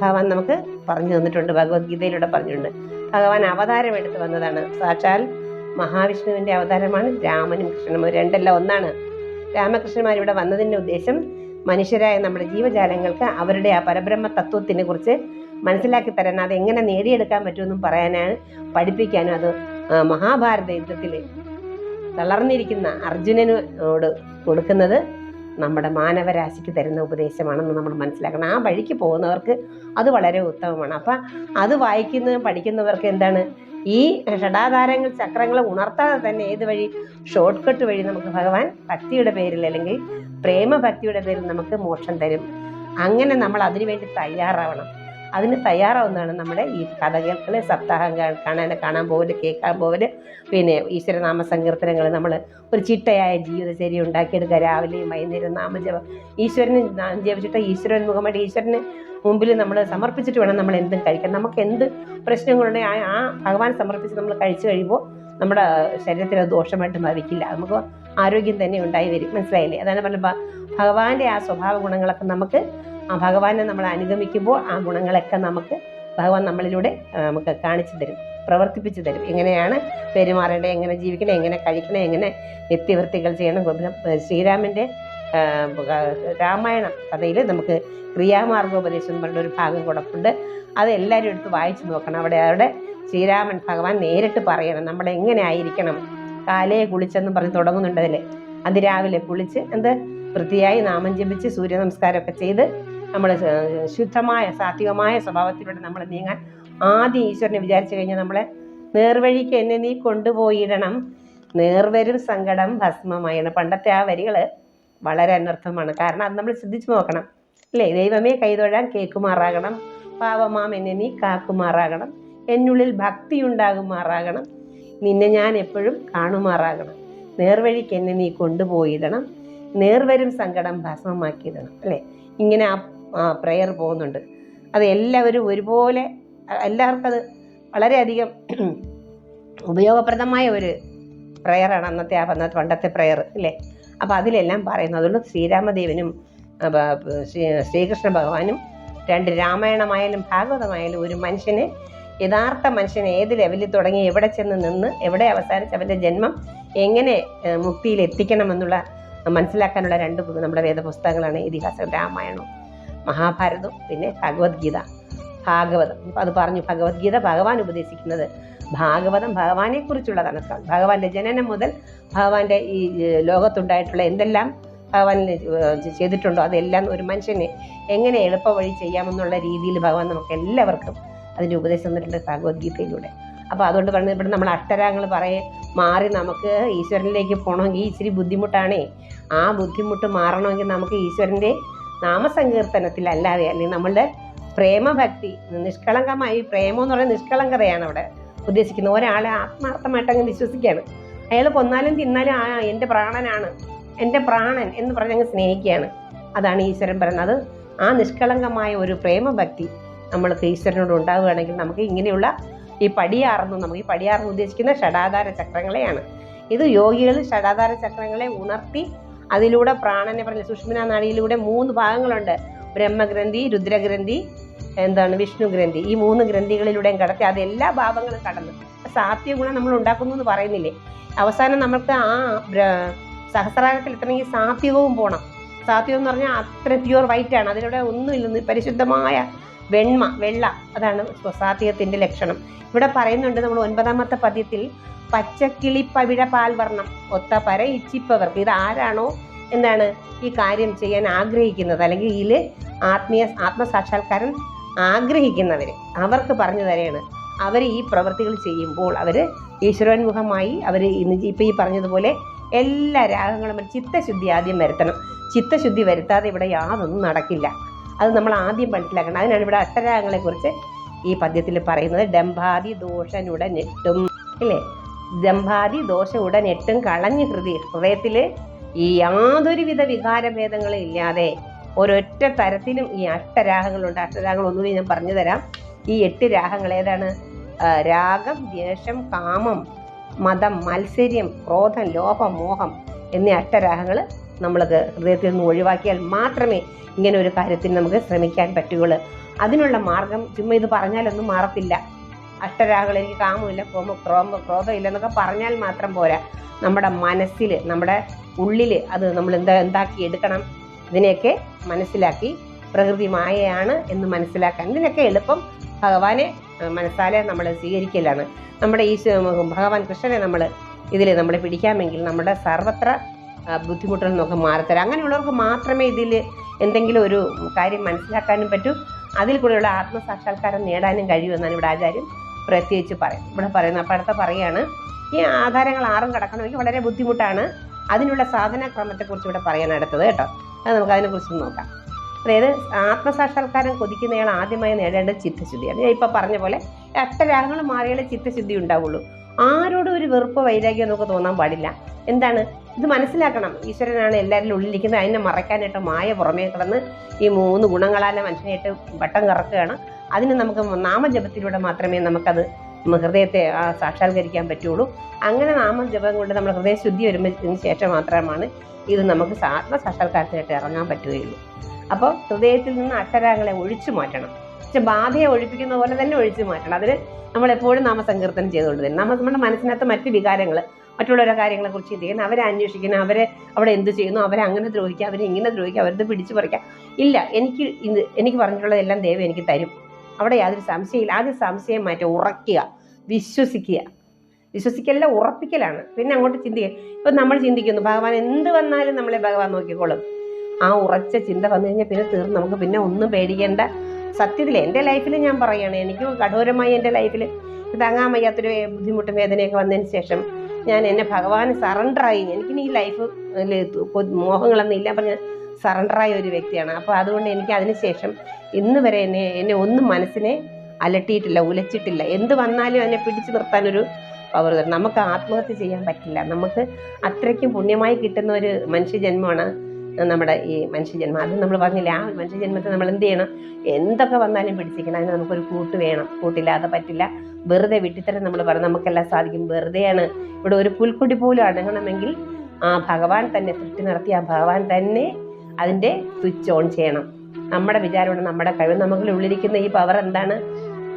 A: ഭഗവാൻ നമുക്ക് പറഞ്ഞു തന്നിട്ടുണ്ട്. ഭഗവത്ഗീതയിലൂടെ പറഞ്ഞിട്ടുണ്ട്. ഭഗവാൻ അവതാരം എടുത്ത് വന്നതാണ്. സാക്ഷാൽ മഹാവിഷ്ണുവിൻ്റെ അവതാരമാണ് രാമനും കൃഷ്ണനും. രണ്ടല്ല ഒന്നാണ്. രാമകൃഷ്ണന്മാരിവിടെ വന്നതിൻ്റെ ഉദ്ദേശം മനുഷ്യരായ നമ്മുടെ ജീവജാലങ്ങൾക്ക് അവരുടെ ആ പരബ്രഹ്മ തത്വത്തിനെ കുറിച്ച് മനസ്സിലാക്കി തരാൻ, അതെങ്ങനെ നേടിയെടുക്കാൻ പറ്റുമെന്നും പറയാനാണ്, പഠിപ്പിക്കാനും. അത് മഹാഭാരത യുദ്ധത്തിൽ തളർന്നിരിക്കുന്ന അർജുനനോട് കൊടുക്കുന്നത് നമ്മുടെ മാനവരാശിക്ക് തരുന്ന ഉപദേശമാണെന്ന് നമ്മൾ മനസ്സിലാക്കണം. ആ വഴിക്ക് പോകുന്നവർക്ക് അത് വളരെ ഉത്തമമാണ്. അപ്പം അത് വായിക്കുന്നതും പഠിക്കുന്നവർക്ക് എന്താണ്, ഈ ഷടാധാരങ്ങൾ ചക്രങ്ങൾ ഉണർത്താതെ തന്നെ ഏത് വഴി, ഷോർട്ട് കട്ട് വഴി നമുക്ക് ഭഗവാൻ ഭക്തിയുടെ പേരിൽ അല്ലെങ്കിൽ പ്രേമഭക്തിയുടെ പേരിൽ നമുക്ക് മോക്ഷം തരും. അങ്ങനെ നമ്മൾ അതിനുവേണ്ടി തയ്യാറാവണം. അതിന് തയ്യാറാവുന്നതാണ് നമ്മുടെ ഈ കഥ കേൾക്കല്, സപ്താഹം കാണാൻ പോകല്, കേൾക്കാൻ പോകല്, പിന്നെ ഈശ്വരനാമ സങ്കീർത്തനങ്ങൾ. നമ്മൾ ഒരു ചിട്ടയായ ജീവിതചര്യ ഉണ്ടാക്കിയെടുക്കുക. രാവിലെയും വൈകുന്നേരം നാമജപം, ഈശ്വരന് ജപിച്ചിട്ട് ഈശ്വരൻ മുഖമായിട്ട് ഈശ്വരന് മുമ്പിൽ നമ്മൾ സമർപ്പിച്ചിട്ട് വേണം നമ്മൾ എന്തും കഴിക്കാൻ. നമുക്ക് എന്ത് പ്രശ്നങ്ങളുണ്ടെങ്കിൽ ആ ഭഗവാൻ സമർപ്പിച്ച് നമ്മൾ കഴിച്ചു കഴിയുമ്പോൾ നമ്മുടെ ശരീരത്തിന് അത് ദോഷമായിട്ട് ഭവിക്കില്ല. നമുക്ക് ആരോഗ്യം തന്നെ ഉണ്ടായി വരും. മനസ്സിലായില്ലേ? അതാണ് പറയുമ്പോൾ ഭഗവാന്റെ ആ സ്വഭാവ ഗുണങ്ങളൊക്കെ നമുക്ക് ആ ഭഗവാനെ നമ്മൾ അനുഗമിക്കുമ്പോൾ ആ ഗുണങ്ങളൊക്കെ നമുക്ക് ഭഗവാൻ നമ്മളിലൂടെ നമുക്ക് കാണിച്ചു തരും, പ്രവർത്തിപ്പിച്ചു തരും. എങ്ങനെയാണ് പെരുമാറേണ്ടത്, എങ്ങനെ ജീവിക്കണം, എങ്ങനെ കഴിക്കണം, എങ്ങനെ നിത്യവൃത്തികൾ ചെയ്യണം. ശ്രീരാമൻ്റെ രാമായണ കഥയിൽ നമുക്ക് ക്രിയാമാർഗോപദേശം എന്ന് പറഞ്ഞൊരു ഭാഗം കൊടുപ്പുണ്ട്. അത് എല്ലാവരും എടുത്ത് വായിച്ചു നോക്കണം. അവിടെ ശ്രീരാമൻ ഭഗവാൻ നേരിട്ട് പറയണം നമ്മളെ എങ്ങനെ ആയിരിക്കണം. കാലയെ കുളിച്ചെന്നും പറഞ്ഞ് തുടങ്ങുന്നുണ്ട് അതിൽ. അതിരാവിലെ കുളിച്ച് വൃത്തിയായി നാമം ജപിച്ച് സൂര്യ നമസ്കാരമൊക്കെ ചെയ്ത് നമ്മൾ ശുദ്ധമായ സാത്വികമായ സ്വഭാവത്തിലൂടെ നമ്മൾ നീങ്ങാൻ ആദ്യം ഈശ്വരനെ വിചാരിച്ചു കഴിഞ്ഞാൽ നമ്മളെ നേർവഴിക്ക് എന്നെ നീ കൊണ്ടുപോയിടണം, നേർവരും സങ്കടം ഭസ്മമായണം. പണ്ടത്തെ ആ വരികൾ വളരെ അനർത്ഥമാണ്. കാരണം അത് നമ്മൾ ശ്രദ്ധിച്ചു നോക്കണം അല്ലേ? ദൈവമേ കൈതൊഴാൻ കേൾക്കുമാറാകണം, പാവമാം എന്നെ നീ കാക്കുമാറാകണം, എന്നുള്ളിൽ ഭക്തി ഉണ്ടാകുമാറാകണം, നിന്നെ ഞാൻ എപ്പോഴും കാണുമാറാകണം, നേർവഴിക്ക് എന്നെ നീ കൊണ്ടുപോയിടണം, നേർവരും സങ്കടം ഭസ്മമാക്കിയിടണം അല്ലേ? ഇങ്ങനെ ആ പ്രയർ പോകുന്നുണ്ട്. അത് എല്ലാവരും ഒരുപോലെ, എല്ലാവർക്കും അത് വളരെയധികം ഉപയോഗപ്രദമായ ഒരു പ്രയറാണ് അന്നത്തെ പണ്ടത്തെ പ്രയർ അല്ലേ? അപ്പം അതിലെല്ലാം പറയുന്നു. അതുകൊണ്ട് ശ്രീരാമദേവനും ശ്രീകൃഷ്ണ ഭഗവാനും രണ്ട് രാമായണമായാലും ഭാഗവതമായാലും ഒരു മനുഷ്യനെ, യഥാർത്ഥ മനുഷ്യനെ ഏത് ലെവലിൽ തുടങ്ങി എവിടെ ചെന്ന് നിന്ന് എവിടെ അവസാനിച്ച് അവൻ്റെ ജന്മം എങ്ങനെ മുക്തിയിൽ എത്തിക്കണമെന്നുള്ള മനസ്സിലാക്കാനുള്ള രണ്ട് നമ്മുടെ വേദപുസ്തകങ്ങളാണ് ഇതിഹാസം, രാമായണവും മഹാഭാരതവും പിന്നെ ഭഗവത്ഗീത, ഭാഗവതം. ഇപ്പം അത് പറഞ്ഞു, ഭഗവത്ഗീത ഭഗവാൻ ഉപദേശിക്കുന്നത്, ഭാഗവതം ഭഗവാനെ കുറിച്ചുള്ളതാണ്. ഭഗവാന്റെ ജനനം മുതൽ ഭഗവാന്റെ ഈ ലോകത്തുണ്ടായിട്ടുള്ള എന്തെല്ലാം ഭഗവാൻ ചെയ്തിട്ടുണ്ടോ അതെല്ലാം ഒരു മനുഷ്യനെ എങ്ങനെ എളുപ്പ വഴി ചെയ്യാമെന്നുള്ള രീതിയിൽ ഭഗവാൻ നമുക്ക് എല്ലാവർക്കും അതിൻ്റെ ഉപദേശം തന്നിട്ടുണ്ട് ഭഗവത്ഗീതയിലൂടെ. അപ്പോൾ അതുകൊണ്ട് പറഞ്ഞത് ഇവിടെ നമ്മൾ അക്ഷരങ്ങൾ മാറി നമുക്ക് ഈശ്വരനിലേക്ക് പോകണമെങ്കിൽ ഇച്ചിരി ബുദ്ധിമുട്ടാണേ. ആ ബുദ്ധിമുട്ട് മാറണമെങ്കിൽ നമുക്ക് ഈശ്വരൻ്റെ നാമസങ്കീർത്തനത്തിലല്ലാതെ, അല്ലെങ്കിൽ നമ്മളുടെ പ്രേമഭക്തി നിഷ്കളങ്കമായി, പ്രേമം എന്ന് പറയുന്നത് നിഷ്കളങ്കതയാണ് അവിടെ ഉദ്ദേശിക്കുന്നത്. ഒരാളെ ആത്മാർത്ഥമായിട്ട് അങ്ങ് വിശ്വസിക്കുകയാണ്. അയാൾ കൊന്നാലും തിന്നാലും എൻ്റെ പ്രാണനാണ്, എൻ്റെ പ്രാണൻ എന്ന് പറഞ്ഞ് അങ്ങ് സ്നേഹിക്കുകയാണ്. അതാണ് ഈശ്വരൻ പറയുന്നത്. ആ നിഷ്കളങ്കമായ ഒരു പ്രേമഭക്തി നമ്മൾക്ക് ഈശ്വരനോട് ഉണ്ടാവുകയാണെങ്കിൽ നമുക്ക് ഇങ്ങനെയുള്ള ഈ പടിയാർന്ന്, നമുക്ക് ഈ പടിയാർന്ന് ഉദ്ദേശിക്കുന്ന ഷടാധാര ചക്രങ്ങളെയാണ്. ഇത് യോഗികൾ ഷടാധാര ചക്രങ്ങളെ ഉണർത്തി അതിലൂടെ പ്രാണനെ പറഞ്ഞ സുഷ്മിന നാഡിയിലൂടെ 3 ഭാഗങ്ങളുണ്ട്. ബ്രഹ്മഗ്രന്ഥി, രുദ്രഗ്രന്ഥി, വിഷ്ണു ഗ്രന്ഥി. ഈ 3 ഗ്രന്ഥികളിലൂടെയും കടത്തി അത് എല്ലാ ഭാവങ്ങളും കടന്ന് സാത്വിക ഗുണം നമ്മൾ ഉണ്ടാക്കുന്നു എന്ന് പറയുന്നില്ലേ? അവസാനം നമുക്ക് ആ സഹസ്രാരത്തിൽ എത്തണമെങ്കിൽ സാത്വികവും പോകണം. സാത്വികം എന്ന് പറഞ്ഞാൽ അത്ര പ്യുവർ വൈറ്റാണ്, അതിലൂടെ ഒന്നുമില്ലെന്ന് പരിശുദ്ധമായ വെള്ള, അതാണ് സാത്വികത്തിൻ്റെ ലക്ഷണം. ഇവിടെ പറയുന്നുണ്ട് നമ്മൾ 9ാമത്തെ പദ്യത്തിൽ, പച്ചക്കിളിപ്പവിഴ പാൽവർണ്ണം ഒത്ത പര ഇച്ഛിപ്പവർക്ക്. ഇത് ആരാണോ ഈ കാര്യം ചെയ്യാൻ ആഗ്രഹിക്കുന്നത്, അല്ലെങ്കിൽ ഇതിൽ ആത്മസാക്ഷാത്കാരം ആഗ്രഹിക്കുന്നവർ, അവർക്ക് പറഞ്ഞു തരെയാണ്. അവർ ഈ പ്രവൃത്തികൾ ചെയ്യുമ്പോൾ അവർ ഈശ്വരോന്മുഖമായി അവർ ഇപ്പം ഈ പറഞ്ഞതുപോലെ എല്ലാ രാഗങ്ങളും ചിത്തശുദ്ധി ആദ്യം വരുത്തണം. ചിത്തശുദ്ധി വരുത്താതെ ഇവിടെ യാതൊന്നും നടക്കില്ല. അത് നമ്മൾ ആദ്യം മനസ്സിലാക്കണം. അതിനാണ് ഇവിടെ അഷ്ടരാഗങ്ങളെക്കുറിച്ച് ഈ പദ്യത്തിൽ പറയുന്നത്. ഡംഭാദി ദോഷനുടനെട്ടും ഇല്ലേ? ദംഭാദി ദോഷം ഉടനെട്ടും കളഞ്ഞ് ഹൃദയത്തിൽ ഈ യാതൊരുവിധ വികാരഭേദങ്ങളും ഇല്ലാതെ ഒരൊറ്റ തരത്തിലും ഈ അഷ്ടരാഗങ്ങളുണ്ട്. അഷ്ടരാഗങ്ങൾ ഒന്നുകൂടി ഞാൻ പറഞ്ഞു തരാം. ഈ 8 രാഗങ്ങൾ ഏതാണ്? രാഗം, ദ്വേഷം, കാമം, മതം, മത്സര്യം, ക്രോധം, ലോഭം, മോഹം എന്നീ അഷ്ടരാഗങ്ങൾ നമ്മൾക്ക് ഹൃദയത്തിൽ നിന്ന് ഒഴിവാക്കിയാൽ മാത്രമേ ഇങ്ങനെ ഒരു കാര്യത്തിന് നമുക്ക് ശ്രമിക്കാൻ പറ്റുകയുള്ളൂ. അതിനുള്ള മാർഗം ചുമ്മാ ഇത് പറഞ്ഞാലൊന്നും മാറത്തില്ല. അഷ്ടരാഗങ്ങൾ എനിക്ക് കാമമില്ല, ക്രോധം ഇല്ലെന്നൊക്കെ പറഞ്ഞാൽ മാത്രം പോരാ. നമ്മുടെ മനസ്സിൽ, നമ്മുടെ ഉള്ളിൽ അത് നമ്മൾ എന്താക്കി എടുക്കണം. ഇതിനെയൊക്കെ മനസ്സിലാക്കി പ്രകൃതി മായയാണ് എന്ന് മനസ്സിലാക്കാൻ ഇതിനൊക്കെ എളുപ്പം ഭഗവാനെ മനസ്സാലെ നമ്മൾ സ്വീകരിക്കലാണ്. നമ്മുടെ ഈ ഭഗവാൻ കൃഷ്ണനെ നമ്മൾ പിടിക്കാമെങ്കിൽ നമ്മുടെ സർവത്ര ബുദ്ധിമുട്ടുകൾ നമുക്ക് മാറിത്തരാം. അങ്ങനെയുള്ളവർക്ക് മാത്രമേ ഇതിൽ എന്തെങ്കിലും ഒരു കാര്യം മനസ്സിലാക്കാനും പറ്റൂ, അതിൽ കൂടെയുള്ള ആത്മസാക്ഷാത്കാരം നേടാനും കഴിയുമെന്നാണ് ഇവിടെ ആചാര്യൻ പ്രത്യേകിച്ച് പറയും. ഇവിടെ പറയുന്നത് അപ്പം അടുത്ത പറയാണ്, ഈ ആധാരങ്ങൾ 6 കടക്കണമെങ്കിൽ വളരെ ബുദ്ധിമുട്ടാണ്. അതിനുള്ള സാധനക്രമത്തെക്കുറിച്ച് ഇവിടെ പറയാൻ അടുത്തത് കേട്ടോ. അത് നമുക്ക് അതിനെക്കുറിച്ച് നോക്കാം. അതായത് ആത്മസാക്ഷാത്കാരം കൊതിക്കുന്നയാൾ ആദ്യമായി നേടേണ്ടത് ചിത്തശുദ്ധിയാണ്. ഞാൻ ഇപ്പം പറഞ്ഞ പോലെ 8 രാഗങ്ങൾ മാറിയാലേ ചിത്തശുദ്ധി ഉണ്ടാവുള്ളൂ. ആരോടും ഒരു വെറുപ്പ് വൈരാഗ്യം നമുക്ക് തോന്നാൻ പാടില്ല. എന്താണ് ഇത് മനസ്സിലാക്കണം, ഈശ്വരനാണ് എല്ലാവരിലും ഉള്ളിലിരിക്കുന്നത്. അതിനെ മറയ്ക്കാനായിട്ട് മായ പുറമേ കിടന്ന് ഈ 3 ഗുണങ്ങളാലെ മനുഷ്യനായിട്ട് വട്ടം കറക്കുകയാണ്. അതിന് നമുക്ക് നാമജപത്തിലൂടെ മാത്രമേ നമുക്കത് ഹൃദയത്തെ സാക്ഷാത്കരിക്കാൻ പറ്റുള്ളൂ. അങ്ങനെ നാമജപം കൊണ്ട് നമ്മൾ ഹൃദയശുദ്ധി വരുന്നതിന് ശേഷം മാത്രമാണ് ഇത് നമുക്ക് ആത്മസാക്ഷാത്കാരത്തിനായിട്ട് ഇറങ്ങാൻ പറ്റുകയുള്ളൂ. അപ്പോൾ ഹൃദയത്തിൽ നിന്ന് അക്ഷരാങ്ങളെ ഒഴിച്ചു മാറ്റണം. പക്ഷെ ബാധയെ ഒഴിപ്പിക്കുന്ന പോലെ തന്നെ ഒഴിച്ചു മാറ്റണം. അതിന് നമ്മളെപ്പോഴും നാമസങ്കീർത്തനം ചെയ്തുകൊണ്ട് തന്നെ നമ്മുടെ മനസ്സിനകത്ത് മറ്റ് വികാരങ്ങൾ, മറ്റുള്ളവരുടെ കാര്യങ്ങളെ കുറിച്ച് ചിന്തിക്കണം, അവരെ അന്വേഷിക്കണം, അവരെ അവിടെ എന്ത് ചെയ്യുന്നു, അവരെ അങ്ങനെ ദ്രോഹിക്കുക, അവരെ ഇങ്ങനെ ദ്രോഹിക്കുക, അവരത് പിടിച്ചു പറിക്കുക. ഇല്ല, എനിക്ക് പറഞ്ഞിട്ടുള്ളതെല്ലാം ദൈവം എനിക്ക് തരും. അവിടെ യാതൊരു സംശയമില്ല. ആദ്യം സംശയം മാറ്റുക, ഉറയ്ക്കുക, വിശ്വസിക്കല്ല ഉറപ്പിക്കലാണ്. പിന്നെ അങ്ങോട്ട് ചിന്തിക്കുക. ഇപ്പം നമ്മൾ ചിന്തിക്കുന്നു ഭഗവാൻ എന്ത് വന്നാലും നമ്മളെ ഭഗവാൻ നോക്കിക്കോളും. ആ ഉറച്ച ചിന്ത വന്നു കഴിഞ്ഞാൽ പിന്നെ തീർന്നു. നമുക്ക് പിന്നെ ഒന്നും പേടിക്കേണ്ട. സത്യത്തിൽ എൻ്റെ ലൈഫിൽ ഞാൻ പറയുകയാണ്, എനിക്ക് കഠോരമായി എൻ്റെ ലൈഫിൽ താങ്ങാൻ വയ്യാത്തൊരു ബുദ്ധിമുട്ടും വേദനയൊക്കെ വന്നതിന് ശേഷം ഞാൻ എന്നെ ഭഗവാന് സറണ്ടറായി. എനിക്കിനി ഈ ലൈഫ് മോഹങ്ങളൊന്നും ഇല്ല, അപ്പം ഞാൻ സറണ്ടറായ ഒരു വ്യക്തിയാണ്. അപ്പോൾ അതുകൊണ്ട് എനിക്ക് അതിന് ശേഷം ഇന്ന് വരെ എന്നെ ഒന്നും മനസ്സിനെ അലട്ടിയിട്ടില്ല, ഉലച്ചിട്ടില്ല. എന്ത് വന്നാലും എന്നെ പിടിച്ചു നിർത്താനൊരു പവർ തരും. നമുക്ക് ആത്മഹത്യ ചെയ്യാൻ പറ്റില്ല. നമുക്ക് അത്രയ്ക്കും പുണ്യമായി കിട്ടുന്ന ഒരു മനുഷ്യജന്മമാണ് നമ്മുടെ ഈ മനുഷ്യജന്മം. അത് നമ്മൾ പറഞ്ഞില്ല, ആ മനുഷ്യജന്മത്തെ നമ്മൾ എന്ത് ചെയ്യണം, എന്തൊക്കെ വന്നാലും പിടിച്ചിരിക്കണം. അതിന് നമുക്കൊരു കൂട്ട് വേണം. കൂട്ടില്ലാതെ പറ്റില്ല. വെറുതെ വിട്ടിത്തരം നമ്മൾ പറഞ്ഞ് നമുക്കെല്ലാം സാധിക്കും. വെറുതെയാണ്. ഇവിടെ ഒരു പുൽക്കൊടി പോലും അടങ്ങണമെങ്കിൽ ആ ഭഗവാൻ തന്നെ സൃഷ്ടി നടത്തി, ആ ഭഗവാൻ തന്നെ അതിൻ്റെ സ്വിച്ച് ഓൺ ചെയ്യണം. നമ്മുടെ വിചാരമാണ്, നമ്മുടെ കഴിവ്. നമുക്ക് ഉള്ളിരിക്കുന്ന ഈ പവർ എന്താണ്?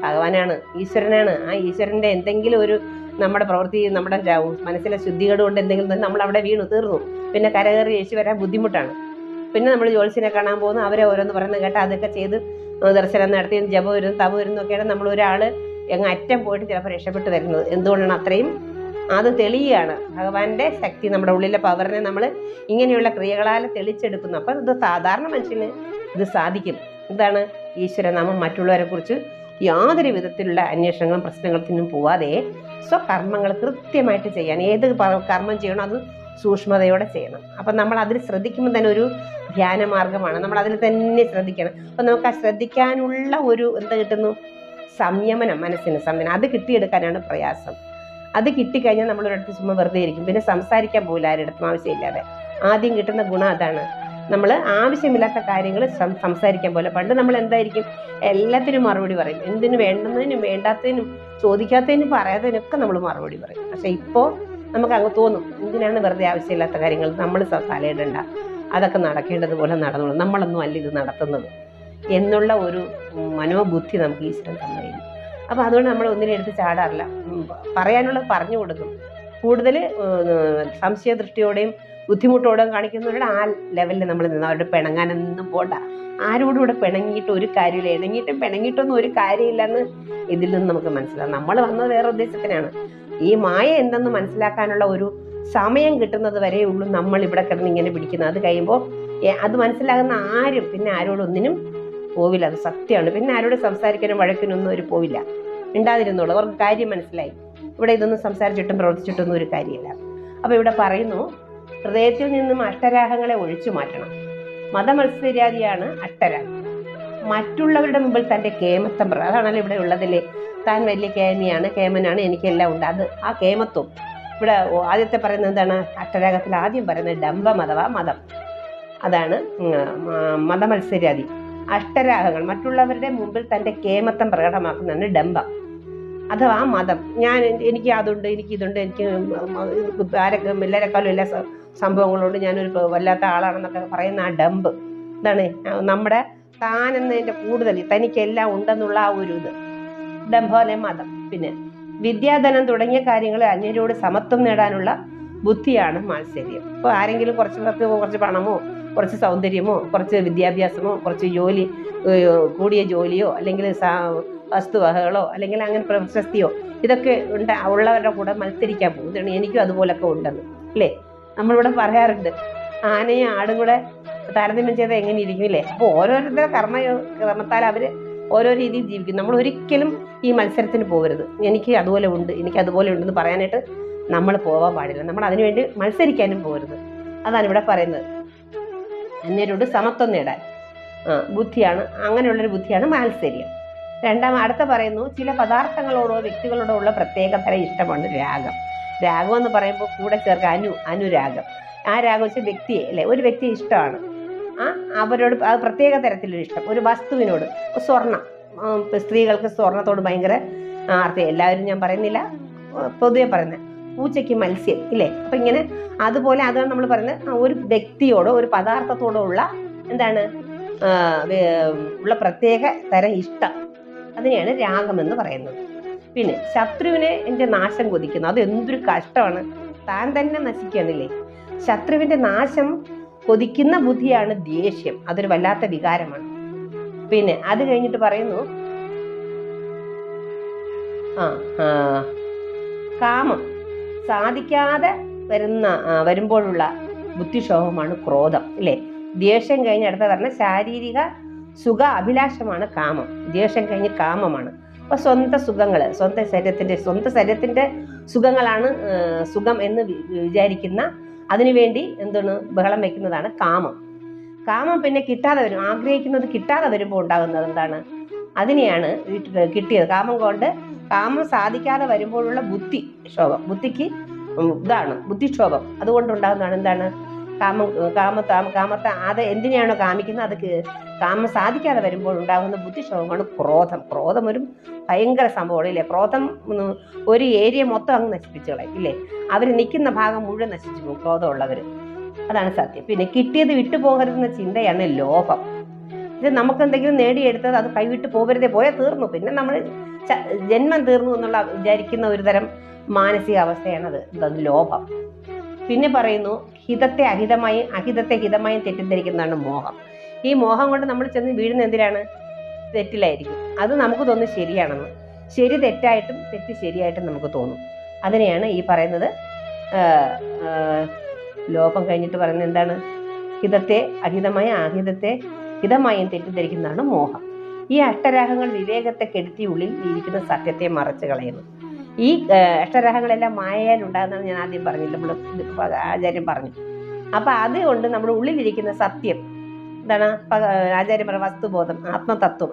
A: ഭഗവാനാണ്, ഈശ്വരനാണ്. ആ ഈശ്വരൻ്റെ എന്തെങ്കിലും ഒരു നമ്മുടെ പ്രവൃത്തി, നമ്മുടെ മനസ്സിലെ ശുദ്ധികേട് കൊണ്ട് എന്തെങ്കിലും നമ്മളവിടെ വീണു തീർന്നു. പിന്നെ കരകയറി രക്ഷ വരാൻ ബുദ്ധിമുട്ടാണ്. പിന്നെ നമ്മൾ ജ്യോത്സ്യനെ കാണാൻ പോകുന്നു, അവരെ ഓരോന്ന് പറയുന്നത് കേട്ട് അതൊക്കെ ചെയ്ത് ദർശനം നടത്തി ജപം വരുന്നു, തപം വരുന്നൊക്കെയാണ് നമ്മൾ ഒരാൾ അറ്റം പോയിട്ട് ചിലപ്പോൾ രക്ഷപ്പെട്ട് വരുന്നത്. എന്തുകൊണ്ടാണ്? അത്രയും അത് തെളിയുകയാണ്. ഭഗവാന്റെ ശക്തി, നമ്മുടെ ഉള്ളിലെ പവറിനെ നമ്മൾ ഇങ്ങനെയുള്ള ക്രിയകളാൽ തെളിച്ചെടുക്കുന്നു. അപ്പം ഇത് സാധാരണ മനുഷ്യന് ഇത് സാധിക്കും. എന്താണ്? ഈശ്വരനാമം മറ്റുള്ളവരെ കുറിച്ച് യാതൊരു വിധത്തിലുള്ള അന്വേഷണങ്ങളും പ്രശ്നങ്ങൾക്കൊന്നും പോവാതെ സ്വകർമ്മങ്ങൾ കൃത്യമായിട്ട് ചെയ്യാൻ. ഏത് കർമ്മം ചെയ്യണം അത് സൂക്ഷ്മതയോടെ ചെയ്യണം. അപ്പം നമ്മൾ അതിൽ ശ്രദ്ധിക്കുമ്പോൾ തന്നെ ഒരു ധ്യാന മാർഗമാണ്. നമ്മൾ അതിൽ തന്നെ ശ്രദ്ധിക്കണം. അപ്പം നമുക്ക് ആ ശ്രദ്ധിക്കാനുള്ള ഒരു എന്ത് കിട്ടുന്നു? സംയമനം, മനസ്സിന് സംയമനം. അത് കിട്ടിയെടുക്കാനാണ് പ്രയാസം. അത് കിട്ടിക്കഴിഞ്ഞാൽ നമ്മളൊരിടത്ത് ചുമ്മാ വെറുതെ ഇരിക്കും. പിന്നെ സംസാരിക്കാൻ പോകില്ല ആരുടെ ആവശ്യമില്ലാതെ. ആദ്യം കിട്ടുന്ന ഗുണം അതാണ്. നമ്മൾ ആവശ്യമില്ലാത്ത കാര്യങ്ങൾ സംസാരിക്കാൻ പോലെ. പണ്ട് നമ്മൾ എന്തായിരിക്കും, എല്ലാത്തിനും മറുപടി പറയും. എന്തിനു വേണ്ടുന്നതിനും വേണ്ടാത്തതിനും ചോദിക്കാത്തതിനും പറയാത്തതിനൊക്കെ നമ്മൾ മറുപടി പറയും. പക്ഷെ ഇപ്പോൾ നമുക്ക് അങ്ങ് തോന്നും, എന്തിനാണ് വെറുതെ ആവശ്യമില്ലാത്ത കാര്യങ്ങൾ നമ്മൾ തലയിടണ്ട, അതൊക്കെ നടക്കേണ്ടതുപോലെ നടന്നോളും, നമ്മളൊന്നും അല്ല ഇത് നടത്തുന്നത് എന്നുള്ള ഒരു മനോബുദ്ധി നമുക്ക് ഈശ്വരൻ തന്നു. അപ്പോൾ അതുകൊണ്ട് നമ്മൾ ഒന്നിനെ എടുത്ത് ചാടാറില്ല. പറയാനുള്ളത് പറഞ്ഞു കൊടുക്കും. കൂടുതൽ സംശയദൃഷ്ടിയോടെയും ബുദ്ധിമുട്ടോടെയും കാണിക്കുന്നവരുടെ ആ ലെവലിൽ നമ്മൾ നിന്ന് അവരുടെ പിണങ്ങാനൊന്നും പോണ്ട. ആരോടും ഇവിടെ പിണങ്ങിയിട്ട് ഒരു കാര്യമില്ല. പിണങ്ങിയിട്ടൊന്നും ഒരു കാര്യമില്ലെന്ന് ഇതിൽ നിന്ന് നമുക്ക് മനസ്സിലാവും. നമ്മൾ വന്നത് വേറെ ഉദ്ദേശത്തിനാണ്. ഈ മായ എന്തെന്ന് മനസ്സിലാക്കാനുള്ള ഒരു സമയം കിട്ടുന്നത് വരെ ഉള്ളൂ നമ്മൾ ഇവിടെ കിടന്ന് ഇങ്ങനെ പിടിക്കുന്നത്. അത് കഴിയുമ്പോൾ അത് മനസ്സിലാകുന്ന ആരും പിന്നെ ആരോടൊന്നിനും പോവില്ല. അത് സത്യമാണ്. പിന്നെ ആരോട് സംസാരിക്കാനും വഴക്കിനൊന്നും അവർ പോവില്ല. മിണ്ടാതിരുന്നുള്ളൂ. അവർക്ക് കാര്യം മനസ്സിലായി. ഇവിടെ ഇതൊന്നും സംസാരിച്ചിട്ടും പ്രവർത്തിച്ചിട്ടൊന്നും ഒരു കാര്യമില്ല. അപ്പോൾ ഇവിടെ പറയുന്നു, ഹൃദയത്തിൽ നിന്നും അഷ്ടരാഗങ്ങളെ ഒഴിച്ചു മാറ്റണം. മതമത്സര്യാദിയാണ് അഷ്ടരാഗം. മറ്റുള്ളവരുടെ മുമ്പിൽ തൻ്റെ കേമത്വം അതാണല്ലോ ഇവിടെ ഉള്ളതില്ലേ. താൻ വലിയ കേമിയാണ്, കേമനാണ്, എനിക്കെല്ലാം ഉണ്ട്. അത് ആ കേമത്വം ഇവിടെ ആദ്യത്തെ പറയുന്നത് എന്താണ്? അഷ്ടരാഗത്തിൽ ആദ്യം പറയുന്നത് ഡംഭം അഥവാ മതം. അതാണ് മതമത്സര്യാദി. അഷ്ടരാഗങ്ങൾ മറ്റുള്ളവരുടെ മുമ്പിൽ തൻ്റെ കേമത്വം പ്രകടമാക്കുന്നതാണ് ഡംഭം അഥവാ മതം. എനിക്ക് അതുണ്ട്, എനിക്കിതുണ്ട്, എനിക്ക് എല്ലാവരെക്കാളും എല്ലാ സംഭവങ്ങളുണ്ട്, ഞാനൊരു വല്ലാത്ത ആളാണെന്നൊക്കെ പറയുന്ന ആ ഡംബ്. എന്താണ്? നമ്മുടെ താനെന്നതിൻ്റെ കൂടുതൽ തനിക്കെല്ലാം ഉണ്ടെന്നുള്ള ആ ഒരു ഇത് ഡംഭോലെ മതം. പിന്നെ വിദ്യാധനം തുടങ്ങിയ കാര്യങ്ങൾ അന്യരോട് സമത്വം നേടാനുള്ള ബുദ്ധിയാണ് മാത്സര്യം. ഇപ്പോൾ ആരെങ്കിലും കുറച്ച് പണമോ കുറച്ച് സൗന്ദര്യമോ കുറച്ച് വിദ്യാഭ്യാസമോ കുറച്ച് ജോലി കൂടിയ ജോലിയോ അല്ലെങ്കിൽ വസ്തുവകകളോ അല്ലെങ്കിൽ അങ്ങനെ പ്രശസ്തിയോ ഇതൊക്കെ ഉള്ളവരുടെ കൂടെ മത്സരിക്കാൻ പോകും. ഇതാണ് എനിക്കും അതുപോലൊക്കെ ഉണ്ടെന്ന് അല്ലേ നമ്മളിവിടെ പറയാറുണ്ട്. ആനയും ആടും കൂടെ താരതമ്യം ചെയ്താൽ എങ്ങനെ ഇരിക്കും ഇല്ലേ? അപ്പോൾ ഓരോരുത്തരുടെ ക്രമത്താൽ അവർ ഓരോ രീതിയിൽ ജീവിക്കും. നമ്മൾ ഒരിക്കലും ഈ മത്സരത്തിന് പോകരുത്. എനിക്ക് അതുപോലെ ഉണ്ട്, എനിക്ക് അതുപോലെ ഉണ്ടെന്ന് പറയാനായിട്ട് നമ്മൾ പോകാൻ പാടില്ല. നമ്മൾ അതിനുവേണ്ടി മത്സരിക്കാനും പോകരുത്. അതാണ് ഇവിടെ പറയുന്നത്. അന്യരോട് സമത്വം നേടാൻ ബുദ്ധിയാണ്, അങ്ങനെയുള്ളൊരു ബുദ്ധിയാണ് മാത്സര്യം. അടുത്ത പറയുന്നു, ചില പദാർത്ഥങ്ങളോടോ വ്യക്തികളോടോ ഉള്ള പ്രത്യേക തരം ഇഷ്ടമാണ് രാഗം. രാഗം എന്ന് പറയുമ്പോൾ കൂടെ ചേർക്കുക അനുരാഗം. ആ രാഗം വെച്ചാൽ വ്യക്തിയെ അല്ലേ, ഒരു വ്യക്തിയെ ഇഷ്ടമാണ്, അവരോട് അത് പ്രത്യേക തരത്തിലൊരു ഇഷ്ടം. ഒരു വസ്തുവിനോട്, സ്വർണം, സ്ത്രീകൾക്ക് സ്വർണത്തോട് ഭയങ്കര എല്ലാവരും ഞാൻ പറയുന്നില്ല, പൊതുവെ പറയുന്നത്. പൂച്ചയ്ക്ക് മത്സ്യം ഇല്ലേ. അപ്പം ഇങ്ങനെ അതുപോലെ അതാണ് നമ്മൾ പറയുന്നത്, ഒരു വ്യക്തിയോടോ ഒരു പദാർത്ഥത്തോടോ ഉള്ള എന്താണ് ഉള്ള പ്രത്യേക തരം ഇഷ്ടം, അതിനെയാണ് രാഗമെന്ന് പറയുന്നത്. പിന്നെ ശത്രുവിനെ എൻ്റെ നാശം കൊതിക്കുന്നു. അത് എന്തൊരു കഷ്ടമാണ്, താൻ തന്നെ നശിക്കുകയാണില്ലേ. ശത്രുവിൻ്റെ നാശം കൊതിക്കുന്ന ബുദ്ധിയാണ് ദേഷ്യം. അതൊരു വല്ലാത്ത വികാരമാണ്. പിന്നെ അത് കഴിഞ്ഞിട്ട് പറയുന്നു, കാമം സാധിക്കാതെ വരുമ്പോഴുള്ള ബുദ്ധിക്ഷോഭമാണ് ക്രോധം അല്ലേ. ദേഷ്യം കഴിഞ്ഞ് അടുത്ത പറഞ്ഞ ശാരീരിക സുഖ അഭിലാഷമാണ് കാമം. ദേഷ്യം കഴിഞ്ഞ് കാമമാണ്. അപ്പൊ സ്വന്തം സുഖങ്ങൾ, സ്വന്തം ശരീരത്തിന്റെ സുഖങ്ങളാണ് സുഖം എന്ന് വിചാരിക്കുന്ന, അതിനുവേണ്ടി എന്താണ് ബഹളം വയ്ക്കുന്നതാണ് കാമം. കാമം പിന്നെ കിട്ടാതെ വരും, ആഗ്രഹിക്കുന്നത് കിട്ടാതെ വരുമ്പോൾ ഉണ്ടാകുന്നത് എന്താണ്, അതിനെയാണ് കിട്ടിയത്. കാമം സാധിക്കാതെ വരുമ്പോഴുള്ള ബുദ്ധിക്ഷോഭം, ബുദ്ധിക്ക് ഇതാണ് ബുദ്ധിക്ഷോഭം. അതുകൊണ്ടുണ്ടാകുന്നതാണ് എന്താണ് കാമത്തെ അത് എന്തിനെയാണോ കാമിക്കുന്നത്, അത് കാമം സാധിക്കാതെ വരുമ്പോൾ ഉണ്ടാകുന്ന ബുദ്ധിക്ഷോഭമാണ് ക്രോധം. ക്രോധം ഒരു ഭയങ്കര സംഭവമാണ് ഇല്ലേ. ക്രോധം ഒരു ഏരിയ മൊത്തം അങ്ങ് നശിപ്പിച്ചു കളയും ഇല്ലേ. അവർ നിൽക്കുന്ന ഭാഗം മുഴുവൻ നശിച്ചു പോകും ക്രോധമുള്ളവർ. അതാണ് സത്യം. പിന്നെ കിട്ടിയത് വിട്ടുപോകരുതെന്ന ചിന്തയാണ് ലോഭം. ഇത് നമുക്ക് എന്തെങ്കിലും നേടിയെടുത്തത് അത് കൈവിട്ട് പോകരുതേ, പോയാൽ തീർന്നു, പിന്നെ നമ്മൾ ജന്മം തീർന്നു എന്നുള്ള വിചാരിക്കുന്ന ഒരു തരം മാനസികാവസ്ഥയാണത്, ലോഭം. പിന്നെ പറയുന്നു, ഹിതത്തെ ഹിതമായും തെറ്റിദ്ധരിക്കുന്നതാണ് മോഹം. ഈ മോഹം കൊണ്ട് നമ്മൾ ചെന്ന് വീഴുന്ന എന്തിനാണ്, തെറ്റിലായിരിക്കും. അത് നമുക്ക് തോന്നും ശരിയാണെന്ന്, ശരി തെറ്റായിട്ടും തെറ്റ് ശരിയായിട്ടും നമുക്ക് തോന്നും. അതിനെയാണ് ഈ പറയുന്നത് ലോഭം കഴിഞ്ഞിട്ട് പറയുന്നത് എന്താണ്, ഹിതത്തെ ഹിതമായും തെറ്റിദ്ധരിക്കുന്നതാണ് മോഹം. ഈ അഷ്ടരാഗങ്ങൾ വിവേകത്തെ കെടുത്തി ഉള്ളിൽ ഇരിക്കുന്ന സത്യത്തെ മറച്ചു കളയുന്നു. ഈ അഷ്ടരാഗങ്ങളെല്ലാം മായയാൽ ഉണ്ടാകുന്നതാണ് ഞാൻ ആദ്യം പറഞ്ഞില്ല, നമ്മൾ ആചാര്യം പറഞ്ഞു. അപ്പൊ അതുകൊണ്ട് നമ്മുടെ ഉള്ളിലിരിക്കുന്ന സത്യം എന്താണ്, ആചാര്യം പറഞ്ഞ വസ്തുബോധം, ആത്മതത്വം,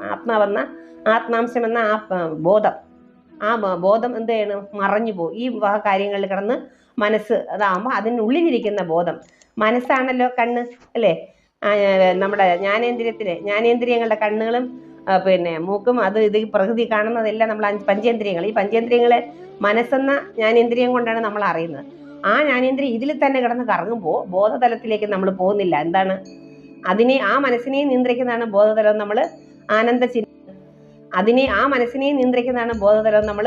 A: ആത്മാംശം എന്ന ആ ബോധം എന്ത് ചെയ്യണം, മറഞ്ഞു പോകും. ഈ കാര്യങ്ങളിൽ കിടന്ന് മനസ്സ് അതാകുമ്പോൾ അതിനുള്ളിലിരിക്കുന്ന ബോധം, മനസ്സാണല്ലോ കണ്ണ് അല്ലേ, നമ്മുടെ ജ്ഞാനേന്ദ്രിയങ്ങളുടെ കണ്ണുകളും പിന്നെ മൂക്കും അത് ഇത് പ്രകൃതി കാണുന്നതെല്ലാം നമ്മൾ പഞ്ചേന്ദ്രിയങ്ങൾ. ഈ പഞ്ചേന്ദ്രിയങ്ങളെ മനസ്സെന്ന ജ്ഞാനേന്ദ്രിയം കൊണ്ടാണ് നമ്മൾ അറിയുന്നത്. ആ ജ്ഞാനേന്ദ്രിയം ഇതിൽ തന്നെ കിടന്ന് കറങ്ങുമ്പോൾ ബോധതലത്തിലേക്ക് നമ്മൾ പോകുന്നില്ല. എന്താണ്, ആ മനസ്സിനെ നിയന്ത്രിക്കുന്നതാണ് ബോധതലം. നമ്മൾ ആ മനസ്സിനെ നിയന്ത്രിക്കുന്നതാണ് ബോധതലം. നമ്മൾ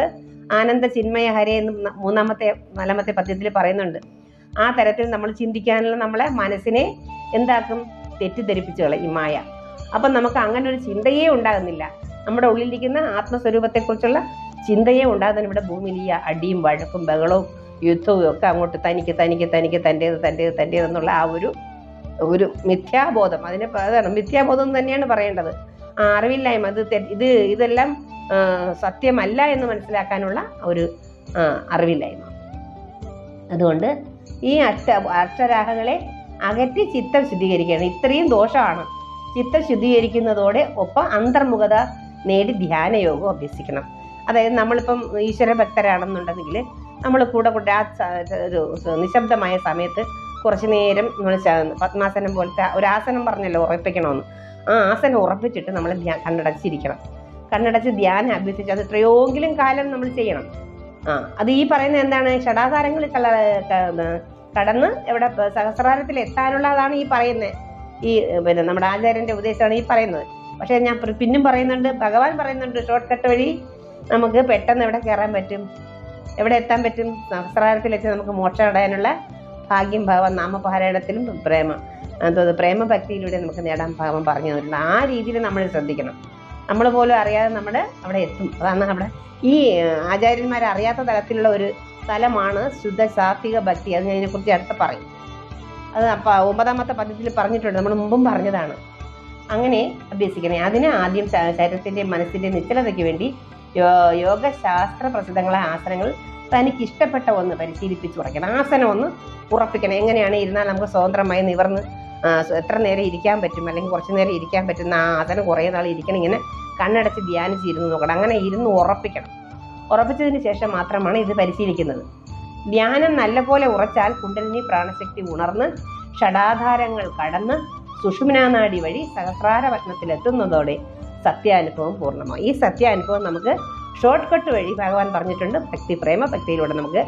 A: ആനന്ദ ചിന്മയ ഹരേ എന്ന് നാലാമത്തെ പദ്യത്തിൽ പറയുന്നുണ്ട്. ആ തരത്തിൽ നമ്മൾ ചിന്തിക്കാനുള്ള നമ്മളെ മനസ്സിനെ എന്താക്കും, തെറ്റിദ്ധരിപ്പിച്ചു കളയും ഈ മായ. അപ്പം നമുക്ക് അങ്ങനെ ഒരു ചിന്തയേ ഉണ്ടാകുന്നില്ല. നമ്മുടെ ഉള്ളിലിരിക്കുന്ന ആത്മസ്വരൂപത്തെക്കുറിച്ചുള്ള ചിന്തയെ ഉണ്ടാകുന്നതിന് ഇവിടെ ഭൂമിയിൽ ഈ അടിയും വഴക്കും ബഹളവും യുദ്ധവും ഒക്കെ അങ്ങോട്ട് തനിക്ക് തൻ്റേതെന്നുള്ള ആ ഒരു മിഥ്യാബോധം, അതാണ് മിഥ്യാബോധം തന്നെയാണ് പറയേണ്ടത്. ആ അറിവില്ലായ്മ, ഇതെല്ലാം സത്യമല്ല എന്ന് മനസ്സിലാക്കാനുള്ള ഒരു അറിവില്ലായ്മ. അതുകൊണ്ട് ഈ അഷ്ടരാഗങ്ങളെ അകറ്റി ചിത്തം ശുദ്ധീകരിക്കുകയാണ്. ഇത്രയും ദോഷമാണ്. ചിത്തം ശുദ്ധീകരിക്കുന്നതോടെ ഒപ്പം അന്തർമുഖത നേടി ധ്യാനയോഗം അഭ്യസിക്കണം. അതായത് നമ്മളിപ്പം ഈശ്വര ഭക്തരാണെന്നുണ്ടെങ്കിൽ നമ്മൾ കൂടെ ഒരു നിശബ്ദമായ സമയത്ത് കുറച്ചു നേരം നമ്മൾ പത്മാസനം പോലത്തെ ഒരു ആസനം പറഞ്ഞല്ലോ ഉറപ്പിക്കണമെന്ന്, ആ ആസനം ഉറപ്പിച്ചിട്ട് നമ്മൾ കണ്ണടച്ച് ധ്യാനം അഭ്യസിച്ച് അത് എത്രയോങ്കിലും കാലം നമ്മൾ ചെയ്യണം. അത് ഈ പറയുന്നത് എന്താണ്, ഷടാധാരങ്ങളിൽ കടന്ന് എവിടെ സഹസ്രാരത്തിൽ എത്താനുള്ളതാണ് ഈ പറയുന്നത്. ഈ പിന്നെ നമ്മുടെ ആചാര്യന്റെ ഉപദേശമാണ് ഈ പറയുന്നത്. പക്ഷെ ഞാൻ പിന്നും പറയുന്നുണ്ട്, ഭഗവാൻ പറയുന്നുണ്ട്, ഷോർട്ട് കട്ട് വഴി നമുക്ക് പെട്ടെന്ന് എവിടെ കയറാൻ പറ്റും, എവിടെ എത്താൻ പറ്റും, സഹസ്രാരത്തിലെത്തി നമുക്ക് മോക്ഷം അടയാനുള്ള ഭാഗ്യം ഭഗവാൻ നാമപാരായണത്തിലും പ്രേമഭക്തിയിലൂടെ നമുക്ക് നേടാൻ ഭഗവാൻ പറഞ്ഞു തന്നിട്ടുണ്ട്. ആ രീതിയിൽ നമ്മൾ ശ്രദ്ധിക്കണം. നമ്മൾ പോലും അറിയാതെ നമ്മൾ അവിടെ എത്തും. അതാണ് അവിടെ ഈ ആചാര്യന്മാരെ അറിയാത്ത തലത്തിലുള്ള ഒരു തലമാണ് ശുദ്ധ സാത്വിക ഭക്തി. അത് അതിനെക്കുറിച്ച് അടുത്ത് പറയും. അത് 9ാമത്തെ പദ്യത്തിൽ പറഞ്ഞിട്ടുണ്ട്, നമ്മൾ മുമ്പും പറഞ്ഞതാണ്. അങ്ങനെ അഭ്യസിക്കണേ. അതിന് ആദ്യം ശരീരത്തിൻ്റെ മനസ്സിൻ്റെ നിശ്ചലതയ്ക്ക് വേണ്ടി യോഗശാസ്ത്ര പ്രസിദ്ധങ്ങളായ ആസനങ്ങൾ തനിക്ക് ഇഷ്ടപ്പെട്ട ഒന്ന് പരിശീലിപ്പിച്ച് ഉറയ്ക്കണം. ആസനം ഒന്ന് ഉറപ്പിക്കണം. എങ്ങനെയാണ് ഇരുന്നാൽ നമുക്ക് സ്വതന്ത്രമായി നിവർന്ന് എത്ര നേരം ഇരിക്കാൻ പറ്റും, അല്ലെങ്കിൽ കുറച്ച് നേരം ഇരിക്കാൻ പറ്റുന്ന ആ ആസനം കുറേ നാൾ ഇരിക്കണം. ഇങ്ങനെ കണ്ണടച്ച് ധ്യാനിച്ച് ഇരുന്ന് നോക്കണം. അങ്ങനെ ഇരുന്ന് ഉറപ്പിക്കണം. ഉറപ്പിച്ചതിന് ശേഷം മാത്രമാണ് ഇത് പരിശീലിക്കുന്നത്. ധ്യാനം നല്ലപോലെ ഉറച്ചാൽ കുണ്ടലിനി പ്രാണശക്തി ഉണർന്ന് ഷഡാധാരങ്ങൾ കടന്ന് സുഷുമ്നാനാഡി വഴി സഹസ്രാര പത്മത്തിലെത്തുന്നതോടെ സത്യാനുഭവം പൂർണ്ണമാവും. ഈ സത്യാനുഭവം നമുക്ക് ഷോർട്ട് കട്ട് വഴി ഭഗവാൻ പറഞ്ഞിട്ടുണ്ട്. ഭക്തി പ്രേമ ഭക്തിയിലൂടെ നമുക്ക്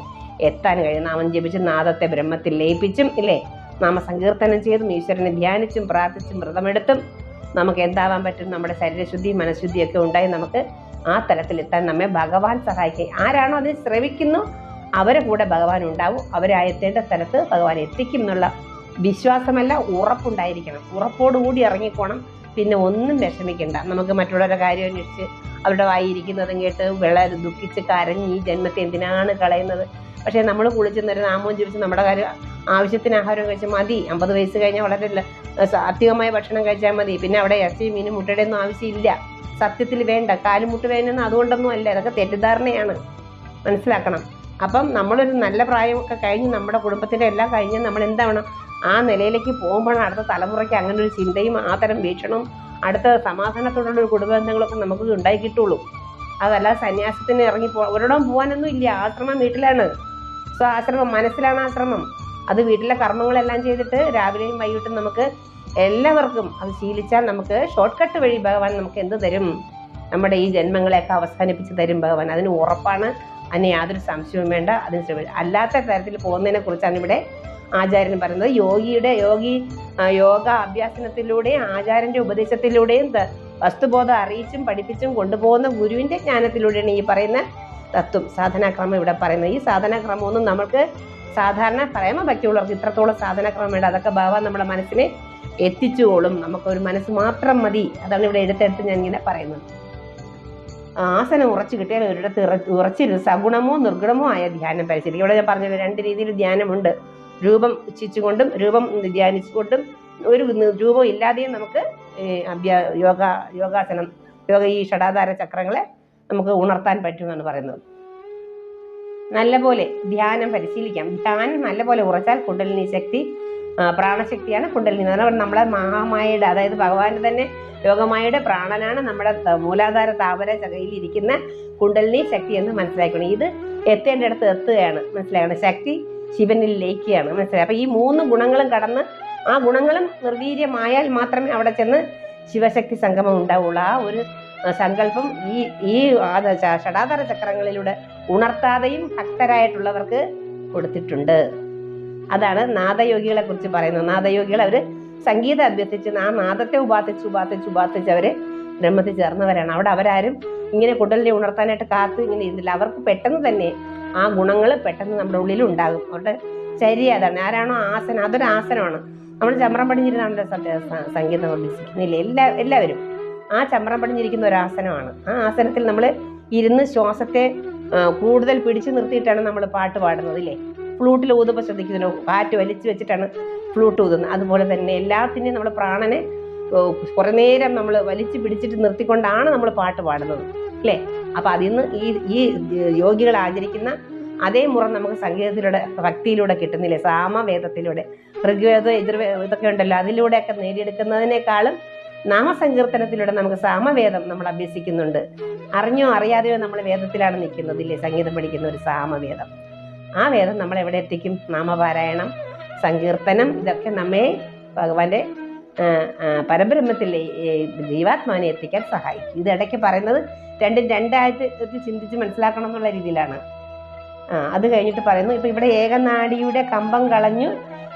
A: എത്താൻ കഴിയും. നാമം ജപിച്ചും നാദത്തെ ബ്രഹ്മത്തിൽ ലയിപ്പിച്ചും ഇല്ലേ, നാമസങ്കീർത്തനം ചെയ്തും ഈശ്വരനെ ധ്യാനിച്ചും പ്രാർത്ഥിച്ചും വ്രതമെടുത്തും നമുക്ക് എന്താവാൻ പറ്റും? നമ്മുടെ ശരീരശുദ്ധി മനഃശുദ്ധിയൊക്കെ ഉണ്ടായി നമുക്ക് ആ തലത്തിലെത്താൻ നമ്മെ ഭഗവാൻ സഹായിക്കും. ആരാണോ അതിന് ശ്രമിക്കുന്നു അവരെ കൂടെ ഭഗവാൻ ഉണ്ടാവും. അവരെ എത്തേണ്ട സ്ഥലത്ത് ഭഗവാൻ എത്തിക്കും എന്നുള്ള വിശ്വാസമല്ല, ഉറപ്പുണ്ടായിരിക്കണം. ഉറപ്പോടുകൂടി ഇറങ്ങിക്കോണം. പിന്നെ ഒന്നും വിഷമിക്കണ്ട. നമുക്ക് മറ്റുള്ളവരുടെ കാര്യം അന്വേഷിച്ച് അവരുടെ വായിരിക്കുന്നതും കേട്ട് വളരെ ദുഃഖിച്ച് കരഞ്ഞ് ഈ ജന്മത്തെ എന്തിനാണ് കളയുന്നത്? പക്ഷേ നമ്മൾ കുളിച്ചെന്നൊരു നാമവും ജപിച്ച് നമ്മുടെ കാര്യം ആവശ്യത്തിന് ആഹാരം കഴിച്ചാൽ മതി. 50 വയസ്സ് കഴിഞ്ഞാൽ വളരെ സാത്വികമായ ഭക്ഷണം കഴിച്ചാൽ മതി. പിന്നെ അവിടെ ഇറച്ചിയും മീനും മുട്ടയുടെ ഒന്നും ആവശ്യമില്ല. സത്യത്തിൽ വേണ്ട. കാലുമുട്ട് വേണമെന്ന് അതുകൊണ്ടൊന്നും അല്ല. അതൊക്കെ തെറ്റിദ്ധാരണയാണ്, മനസ്സിലാക്കണം. അപ്പം നമ്മളൊരു നല്ല പ്രായമൊക്കെ കഴിഞ്ഞ് നമ്മുടെ കുടുംബത്തിൻ്റെ എല്ലാം കഴിഞ്ഞ് നമ്മൾ എന്താവണം? ആ നിലയിലേക്ക് പോകുമ്പോഴാണ് അടുത്ത തലമുറയ്ക്ക് അങ്ങനെ ഒരു ചിന്തയും ആ തരം വീക്ഷണവും അടുത്ത സമാധാനത്തോടുള്ള ഒരു കുടുംബബന്ധങ്ങളൊക്കെ നമുക്ക് ഉണ്ടായി കിട്ടുള്ളൂ. അതല്ല സന്യാസത്തിന് ഒരിടവും പോകാനൊന്നും ഇല്ല. ആശ്രമം വീട്ടിലാണ്. സോ ആശ്രമം മനസ്സിലാണ് ആശ്രമം. അത് വീട്ടിലെ കർമ്മങ്ങളെല്ലാം ചെയ്തിട്ട് രാവിലെയും വൈകിട്ടും നമുക്ക് എല്ലാവർക്കും അത് ശീലിച്ചാൽ നമുക്ക് ഷോർട്ട് കട്ട് വഴി ഭഗവാൻ നമുക്ക് എന്ത് തരും? നമ്മുടെ ഈ ജന്മങ്ങളെയൊക്കെ അവസാനിപ്പിച്ച് തരും ഭഗവാൻ. അതിന് ഉറപ്പാണ്. അതിന് യാതൊരു സംശയവും വേണ്ട. അതിന് ശ്രമിക്കും. അല്ലാത്ത തരത്തിൽ പോകുന്നതിനെ കുറിച്ചാണ് ഇവിടെ ആചാര്യൻ പറയുന്നത്. യോഗ അഭ്യാസനത്തിലൂടെയും ആചാര്യന്റെ ഉപദേശത്തിലൂടെയും വസ്തുബോധം അറിയിച്ചും പഠിപ്പിച്ചും കൊണ്ടുപോകുന്ന ഗുരുവിന്റെ ജ്ഞാനത്തിലൂടെയാണ് ഈ പറയുന്ന തത്വം സാധനാക്രമം ഇവിടെ പറയുന്നത്. ഈ സാധനാക്രമമൊന്നും നമുക്ക് സാധാരണ പ്രേമഭക്തിയുള്ളവർക്ക് ഇത്രത്തോളം സാധനാക്രമം വേണ്ട. അതൊക്കെ ഭഗവാൻ നമ്മുടെ മനസ്സിനെ എത്തിച്ചുകൊള്ളും. നമുക്കൊരു മനസ്സ് മാത്രം മതി. അതാണ് ഇവിടെ എടുത്തെടുത്ത് ഞാൻ ഇങ്ങനെ പറയുന്നത്. ആസനം ഉറച്ചു കിട്ടിയാൽ ഒരിടത്ത് ഉറച്ചിരുന്ന് സഗുണമോ നിർഗുണമോ ആയ ധ്യാനം പരിശീലിക്കും. ഇവിടെ ഞാൻ പറഞ്ഞത് 2 രീതിയിൽ ധ്യാനമുണ്ട്. രൂപം ഇച്ഛിച്ചുകൊണ്ടും രൂപം ധ്യാനിച്ചുകൊണ്ടും ഒരു രൂപം ഇല്ലാതെയും നമുക്ക് യോഗാസനം ഈ ഷഡാധാര ചക്രങ്ങളെ നമുക്ക് ഉണർത്താൻ പറ്റുമെന്നാണ് പറയുന്നത്. നല്ലപോലെ ധ്യാനം പരിശീലിക്കാം. ധ്യാനം നല്ലപോലെ ഉറച്ചാൽ കുണ്ടലിനി ശക്തി പ്രാണശക്തിയാണ് കുണ്ടലിനി. നമ്മളെ മഹാമായയുടെ, അതായത് ഭഗവാന്റെ തന്നെ യോഗമായയുടെ പ്രാണനാണ് നമ്മുടെ മൂലാധാര താമര ചകയിലിരിക്കുന്ന കുണ്ടലിനി ശക്തി എന്ന് മനസ്സിലാക്കണം. ഇത് എത്തേണ്ടിടത്ത് എത്തുകയാണ്, മനസ്സിലാക്കണം. ശക്തി ശിവനിൽ ലയിക്കുകയാണ്, മനസ്സിലായി. അപ്പം ഈ 3 ഗുണങ്ങളും കടന്ന് ആ ഗുണങ്ങളും നിർവീര്യമായാൽ മാത്രമേ അവിടെ ചെന്ന് ശിവശക്തി സംഗമം ഉണ്ടാവുള്ളൂ. ആ ഒരു സങ്കല്പം ഈ ഷഡാധാര ചക്രങ്ങളിലൂടെ ഉണർത്താതെയും ഭക്തരായിട്ടുള്ളവർക്ക് കൊടുത്തിട്ടുണ്ട്. അതാണ് നാദയോഗികളെ കുറിച്ച് പറയുന്നത്. നാദയോഗികൾ അവർ സംഗീതം അഭ്യസിച്ച് ആ നാദത്തെ ഉപാസിച്ച് അവർ ബ്രഹ്മത്തിൽ ചേർന്നവരാണ്. അവിടെ അവരാരും ഇങ്ങനെ കുണ്ടലിനെ ഉണർത്താനായിട്ട് കാത്തു ഇങ്ങനെ ഇരുന്നില്ല. അവർക്ക് പെട്ടെന്ന് തന്നെ ആ ഗുണങ്ങൾ പെട്ടെന്ന് നമ്മുടെ ഉള്ളിൽ ഉണ്ടാകും. അവരുടെ ചര്യ അതാണ്. ആരാണോ ആസനം, അതൊരു ആസനമാണ്. നമ്മൾ ചമ്രം പടിഞ്ഞിരുന്നാണല്ലോ സംഗീതം അഭ്യസിക്കുന്നില്ല. എല്ലാവരും ആ ചമ്രം പടിഞ്ഞിരിക്കുന്ന ഒരു ആസനമാണ്. ആ ആസനത്തിൽ നമ്മൾ ഇരുന്ന് ശ്വാസത്തെ കൂടുതൽ പിടിച്ചു നിർത്തിയിട്ടാണ് നമ്മൾ പാട്ട് പാടുന്നത് ഇല്ലേ. ഫ്ലൂട്ടിൽ ഊതുമ്പോൾ ശ്രദ്ധിക്കുന്നു, കാറ്റ് വലിച്ചു വെച്ചിട്ടാണ് ഫ്ലൂട്ട് ഊതുന്നത്. അതുപോലെ തന്നെ എല്ലാത്തിനെയും നമ്മൾ പ്രാണനെ കുറേ നേരം നമ്മൾ വലിച്ചു പിടിച്ചിട്ട് നിർത്തിക്കൊണ്ടാണ് നമ്മൾ പാട്ട് പാടുന്നത് അല്ലേ. അപ്പം അതിന്ന് ഈ യോഗികൾ ആചരിക്കുന്ന അതേ മുറ നമുക്ക് സംഗീതത്തിലൂടെ ഭക്തിയിലൂടെ കിട്ടുന്നില്ലേ, സാമവേദത്തിലൂടെ. ഋഗ്വേദം ഇതൊക്കെ ഉണ്ടല്ലോ, അതിലൂടെയൊക്കെ നേടിയെടുക്കുന്നതിനേക്കാളും നാമസങ്കീർത്തനത്തിലൂടെ നമുക്ക് സാമവേദം നമ്മൾ അഭ്യസിക്കുന്നുണ്ട്. അറിഞ്ഞോ അറിയാതെയോ നമ്മൾ വേദത്തിലാണ് നിൽക്കുന്നതില്ലേ, സംഗീതം പഠിക്കുന്ന ഒരു സാമവേദം. ആ വേദം നമ്മളെവിടെ എത്തിക്കും? നാമപാരായണം, സങ്കീർത്തനം, ഇതൊക്കെ നമ്മെ ഭഗവാന്റെ പരബ്രഹ്മത്തിലെ ജീവാത്മാവിനെ എത്തിക്കാൻ സഹായിക്കും. ഇത് ഇടയ്ക്ക് പറയുന്നത് രണ്ടും രണ്ടായിട്ട് ചിന്തിച്ച് മനസ്സിലാക്കണം എന്നുള്ള രീതിയിലാണ്. അത് കഴിഞ്ഞിട്ട് പറയുന്നു, ഇപ്പം ഇവിടെ ഏകനാടിയുടെ കമ്പം കളഞ്ഞു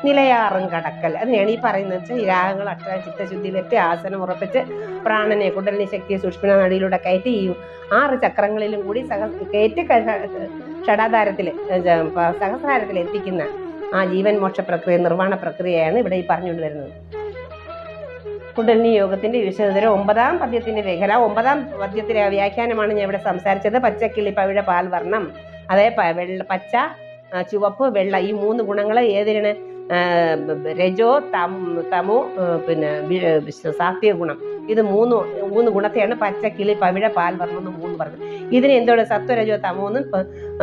A: നിലയാറും കടക്കൽ, അതിനെയാണ് ഈ പറയുന്നത് വെച്ചാൽ ഈ രാഗങ്ങൾ അക്ഷര ചിത്തശുദ്ധിയിലെത്തി ആസനം ഉറപ്പിച്ച് പ്രാണനെ കുണ്ടലിനി ശക്തിയെ സുഷ്മിന നടിയിലൂടെ കയറ്റി ഈ 6 ചക്രങ്ങളിലും കൂടി കയറ്റി ഷഡാധാരത്തിൽ സഹസ്രാരത്തിൽ എത്തിക്കുന്ന ആ ജീവൻ മോക്ഷ പ്രക്രിയ, നിർവ്വാണ പ്രക്രിയയാണ് ഇവിടെ ഈ പറഞ്ഞുകൊണ്ട് വരുന്നത്. കുണ്ടലിനി യോഗത്തിന്റെ വിശദതരം 9-ാം പദ്യത്തിന്റെ മേഖല. 9-ാം പദ്യത്തിലെ വ്യാഖ്യാനമാണ് ഞാൻ ഇവിടെ സംസാരിച്ചത്. പച്ചക്കിളി പവിഴ പാൽവർണ്ണം, അതായത് പച്ച ചുവപ്പ് വെള്ള, ഈ 3 ഗുണങ്ങൾ ഏതിനാണ്? രജോ തമോ പിന്നെ സാത്വിക ഗുണം, ഇത് മൂന്ന് ഗുണത്തെയാണ് പച്ച, കിളി, പവിഴ, പാൽ, വർണ്ണം എന്ന് 3 പറഞ്ഞത്. ഇതിന് എന്താണ് സത്വരജോ തമോ എന്ന്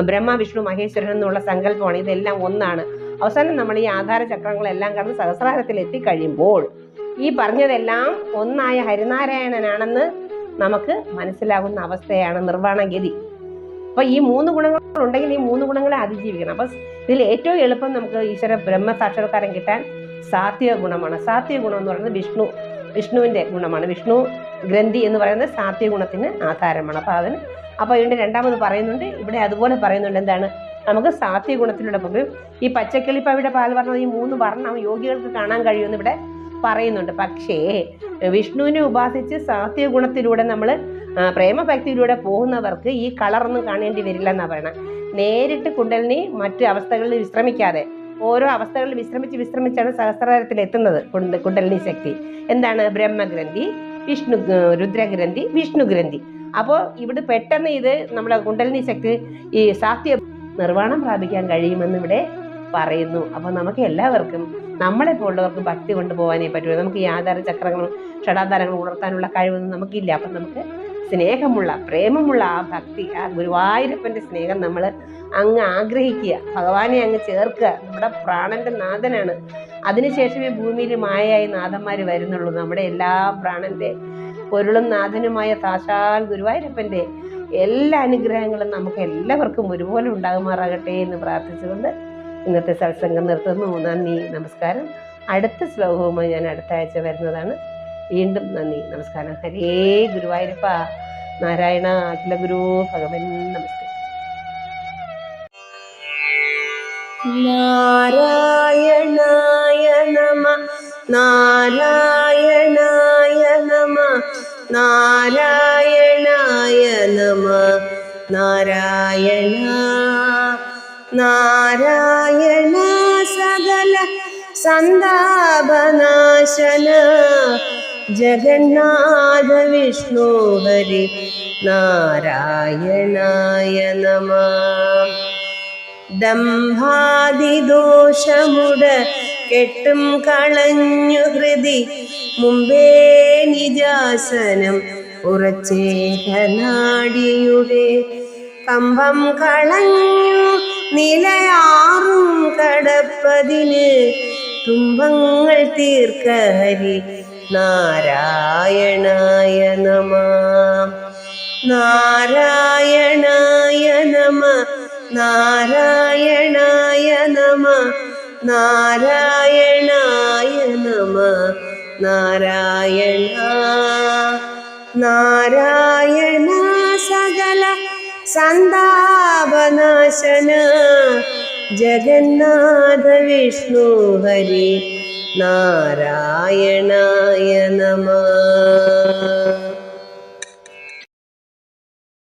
A: ബ്രഹ്മ, വിഷ്ണു, മഹേശ്വരൻ എന്നുള്ള സങ്കല്പമാണ്. ഇതെല്ലാം ഒന്നാണ്. അവസാനം നമ്മൾ ഈ ആധാര ചക്രങ്ങളെല്ലാം കടന്ന് സഹസ്രാരത്തിൽ എത്തിക്കഴിയുമ്പോൾ ഈ പറഞ്ഞതെല്ലാം ഒന്നായ ഹരിനാരായണനാണെന്ന് നമുക്ക് മനസ്സിലാകുന്ന അവസ്ഥയാണ് നിർവ്വാണഗതി. അപ്പൊ ഈ 3 ഗുണങ്ങൾ ഉണ്ടെങ്കിൽ ഈ 3 ഗുണങ്ങളെ അതിജീവിക്കണം. അപ്പൊ ഇതിൽ ഏറ്റവും എളുപ്പം നമുക്ക് ഈശ്വര ബ്രഹ്മ സാക്ഷാത്കാരം കിട്ടാൻ സാത്വിക ഗുണമാണ്. സാത്വിക ഗുണം എന്ന് പറയുന്നത് വിഷ്ണുവിന്റെ ഗുണമാണ്. വിഷ്ണു ഗ്രന്ഥി എന്ന് പറയുന്നത് സാത്വിക ഗുണത്തിന് ആധാരമാണ്. അപ്പൊ ഇതിന്റെ രണ്ടാമത് പറയുന്നുണ്ട്, ഇവിടെ അതുപോലെ പറയുന്നുണ്ട്. എന്താണ്? നമുക്ക് സാത്വിക ഗുണത്തിലൂടെ പോകും. ഈ പച്ചക്കിളി, പവിഴ, പാൽ വർണ്ണം ഈ 3 വർണ്ണം യോഗികൾക്ക് കാണാൻ കഴിയുമെന്ന് ഇവിടെ പറയുന്നുണ്ട്. പക്ഷേ വിഷ്ണുവിനെ ഉപാസിച്ച് സാത്വിക ഗുണത്തിലൂടെ നമ്മൾ പ്രേമഭക്തിയിലൂടെ പോകുന്നവർക്ക് ഈ കളറൊന്നും കാണേണ്ടി വരില്ല എന്നാണ് പറയണത്. നേരിട്ട് കുണ്ടലിനി മറ്റു അവസ്ഥകളിൽ വിശ്രമിക്കാതെ ഓരോ അവസ്ഥകളിൽ വിശ്രമിച്ചാണ് സഹസ്രാരത്തിൽ എത്തുന്നത്. കുണ്ടലിനി ശക്തി എന്താണ്? ബ്രഹ്മഗ്രന്ഥി, രുദ്രഗ്രന്ഥി, വിഷ്ണുഗ്രന്ഥി. അപ്പോൾ ഇവിടെ പെട്ടെന്ന് ഇത് നമ്മുടെ കുണ്ടലിനി ശക്തി ഈ സാത്വിക നിർവ്വാണം പ്രാപിക്കാൻ കഴിയുമെന്ന് ഇവിടെ പറയുന്നു. അപ്പോൾ നമുക്ക് എല്ലാവർക്കും നമ്മളെപ്പോലുള്ളവർക്ക് ഭക്തി കൊണ്ടുപോകാനേ പറ്റുള്ളൂ. നമുക്ക് ഈ ആധാര ചക്രങ്ങളും ഷടാധാരങ്ങളും ഉണർത്താനുള്ള കഴിവൊന്നും നമുക്കില്ല. അപ്പം നമുക്ക് സ്നേഹമുള്ള, പ്രേമമുള്ള ആ ഭക്തി, ആ ഗുരുവായൂരപ്പൻ്റെ സ്നേഹം നമ്മൾ അങ്ങ് ആഗ്രഹിക്കുക, ഭഗവാനെ അങ്ങ് ചേർക്കുക. നമ്മുടെ പ്രാണന്റെ നാഥനാണ്. അതിനുശേഷമേ ഭൂമിയിൽ മായയായി നാഥന്മാർ വരുന്നുള്ളൂ. നമ്മുടെ എല്ലാ പ്രാണന്റെ പൊരുളും നാഥനുമായ സാക്ഷാൽ ഗുരുവായൂരപ്പൻ്റെ എല്ലാ അനുഗ്രഹങ്ങളും നമുക്ക് എല്ലാവർക്കും ഒരുപോലെ ഉണ്ടാകുമാറാകട്ടെ എന്ന് പ്രാർത്ഥിച്ചുകൊണ്ട് ഇന്നത്തെ സത്സംഗം നിർത്തുന്നു. നന്ദി, നമസ്കാരം. അടുത്ത ശ്ലോകവുമായി ഞാൻ അടുത്ത ആഴ്ച വരുന്നതാണ്. വീണ്ടും നന്ദി, നമസ്കാരം. ഹരേ ഗുരുവായൂരപ്പ നാരായണ അഖില ഗുരു ഭഗവൻ നമസ്തേ. നാരായണായ നമ, നാരായണായ നമ, നാരായണായ നമ, നാരായണ നാരായണ സകല സന്താപനാശന ജഗന്നാഥ വിഷ്ണു ഹരി നാരായണായ നമ. ദംഭാദിദോഷമുട കെട്ടും കളഞ്ഞു ഹൃദി മുമ്പേ നിജാസനം ഉറച്ചേകനാടിയുടെ കമ്പം കളഞ്ഞു നിലയാറും കടപ്പതിന് തുമ്പങ്ങൾ തീർക്ക ഹരി നാരായണായ നമ. നാരായണായ നമ, നാരായണായ നമ, നാരായണായ നമ, നാരായണ നാരായണ സകല സന്താപനാശന ജഗന്നാഥ വിഷ്ണു ഹരി നാരായണായ നമ.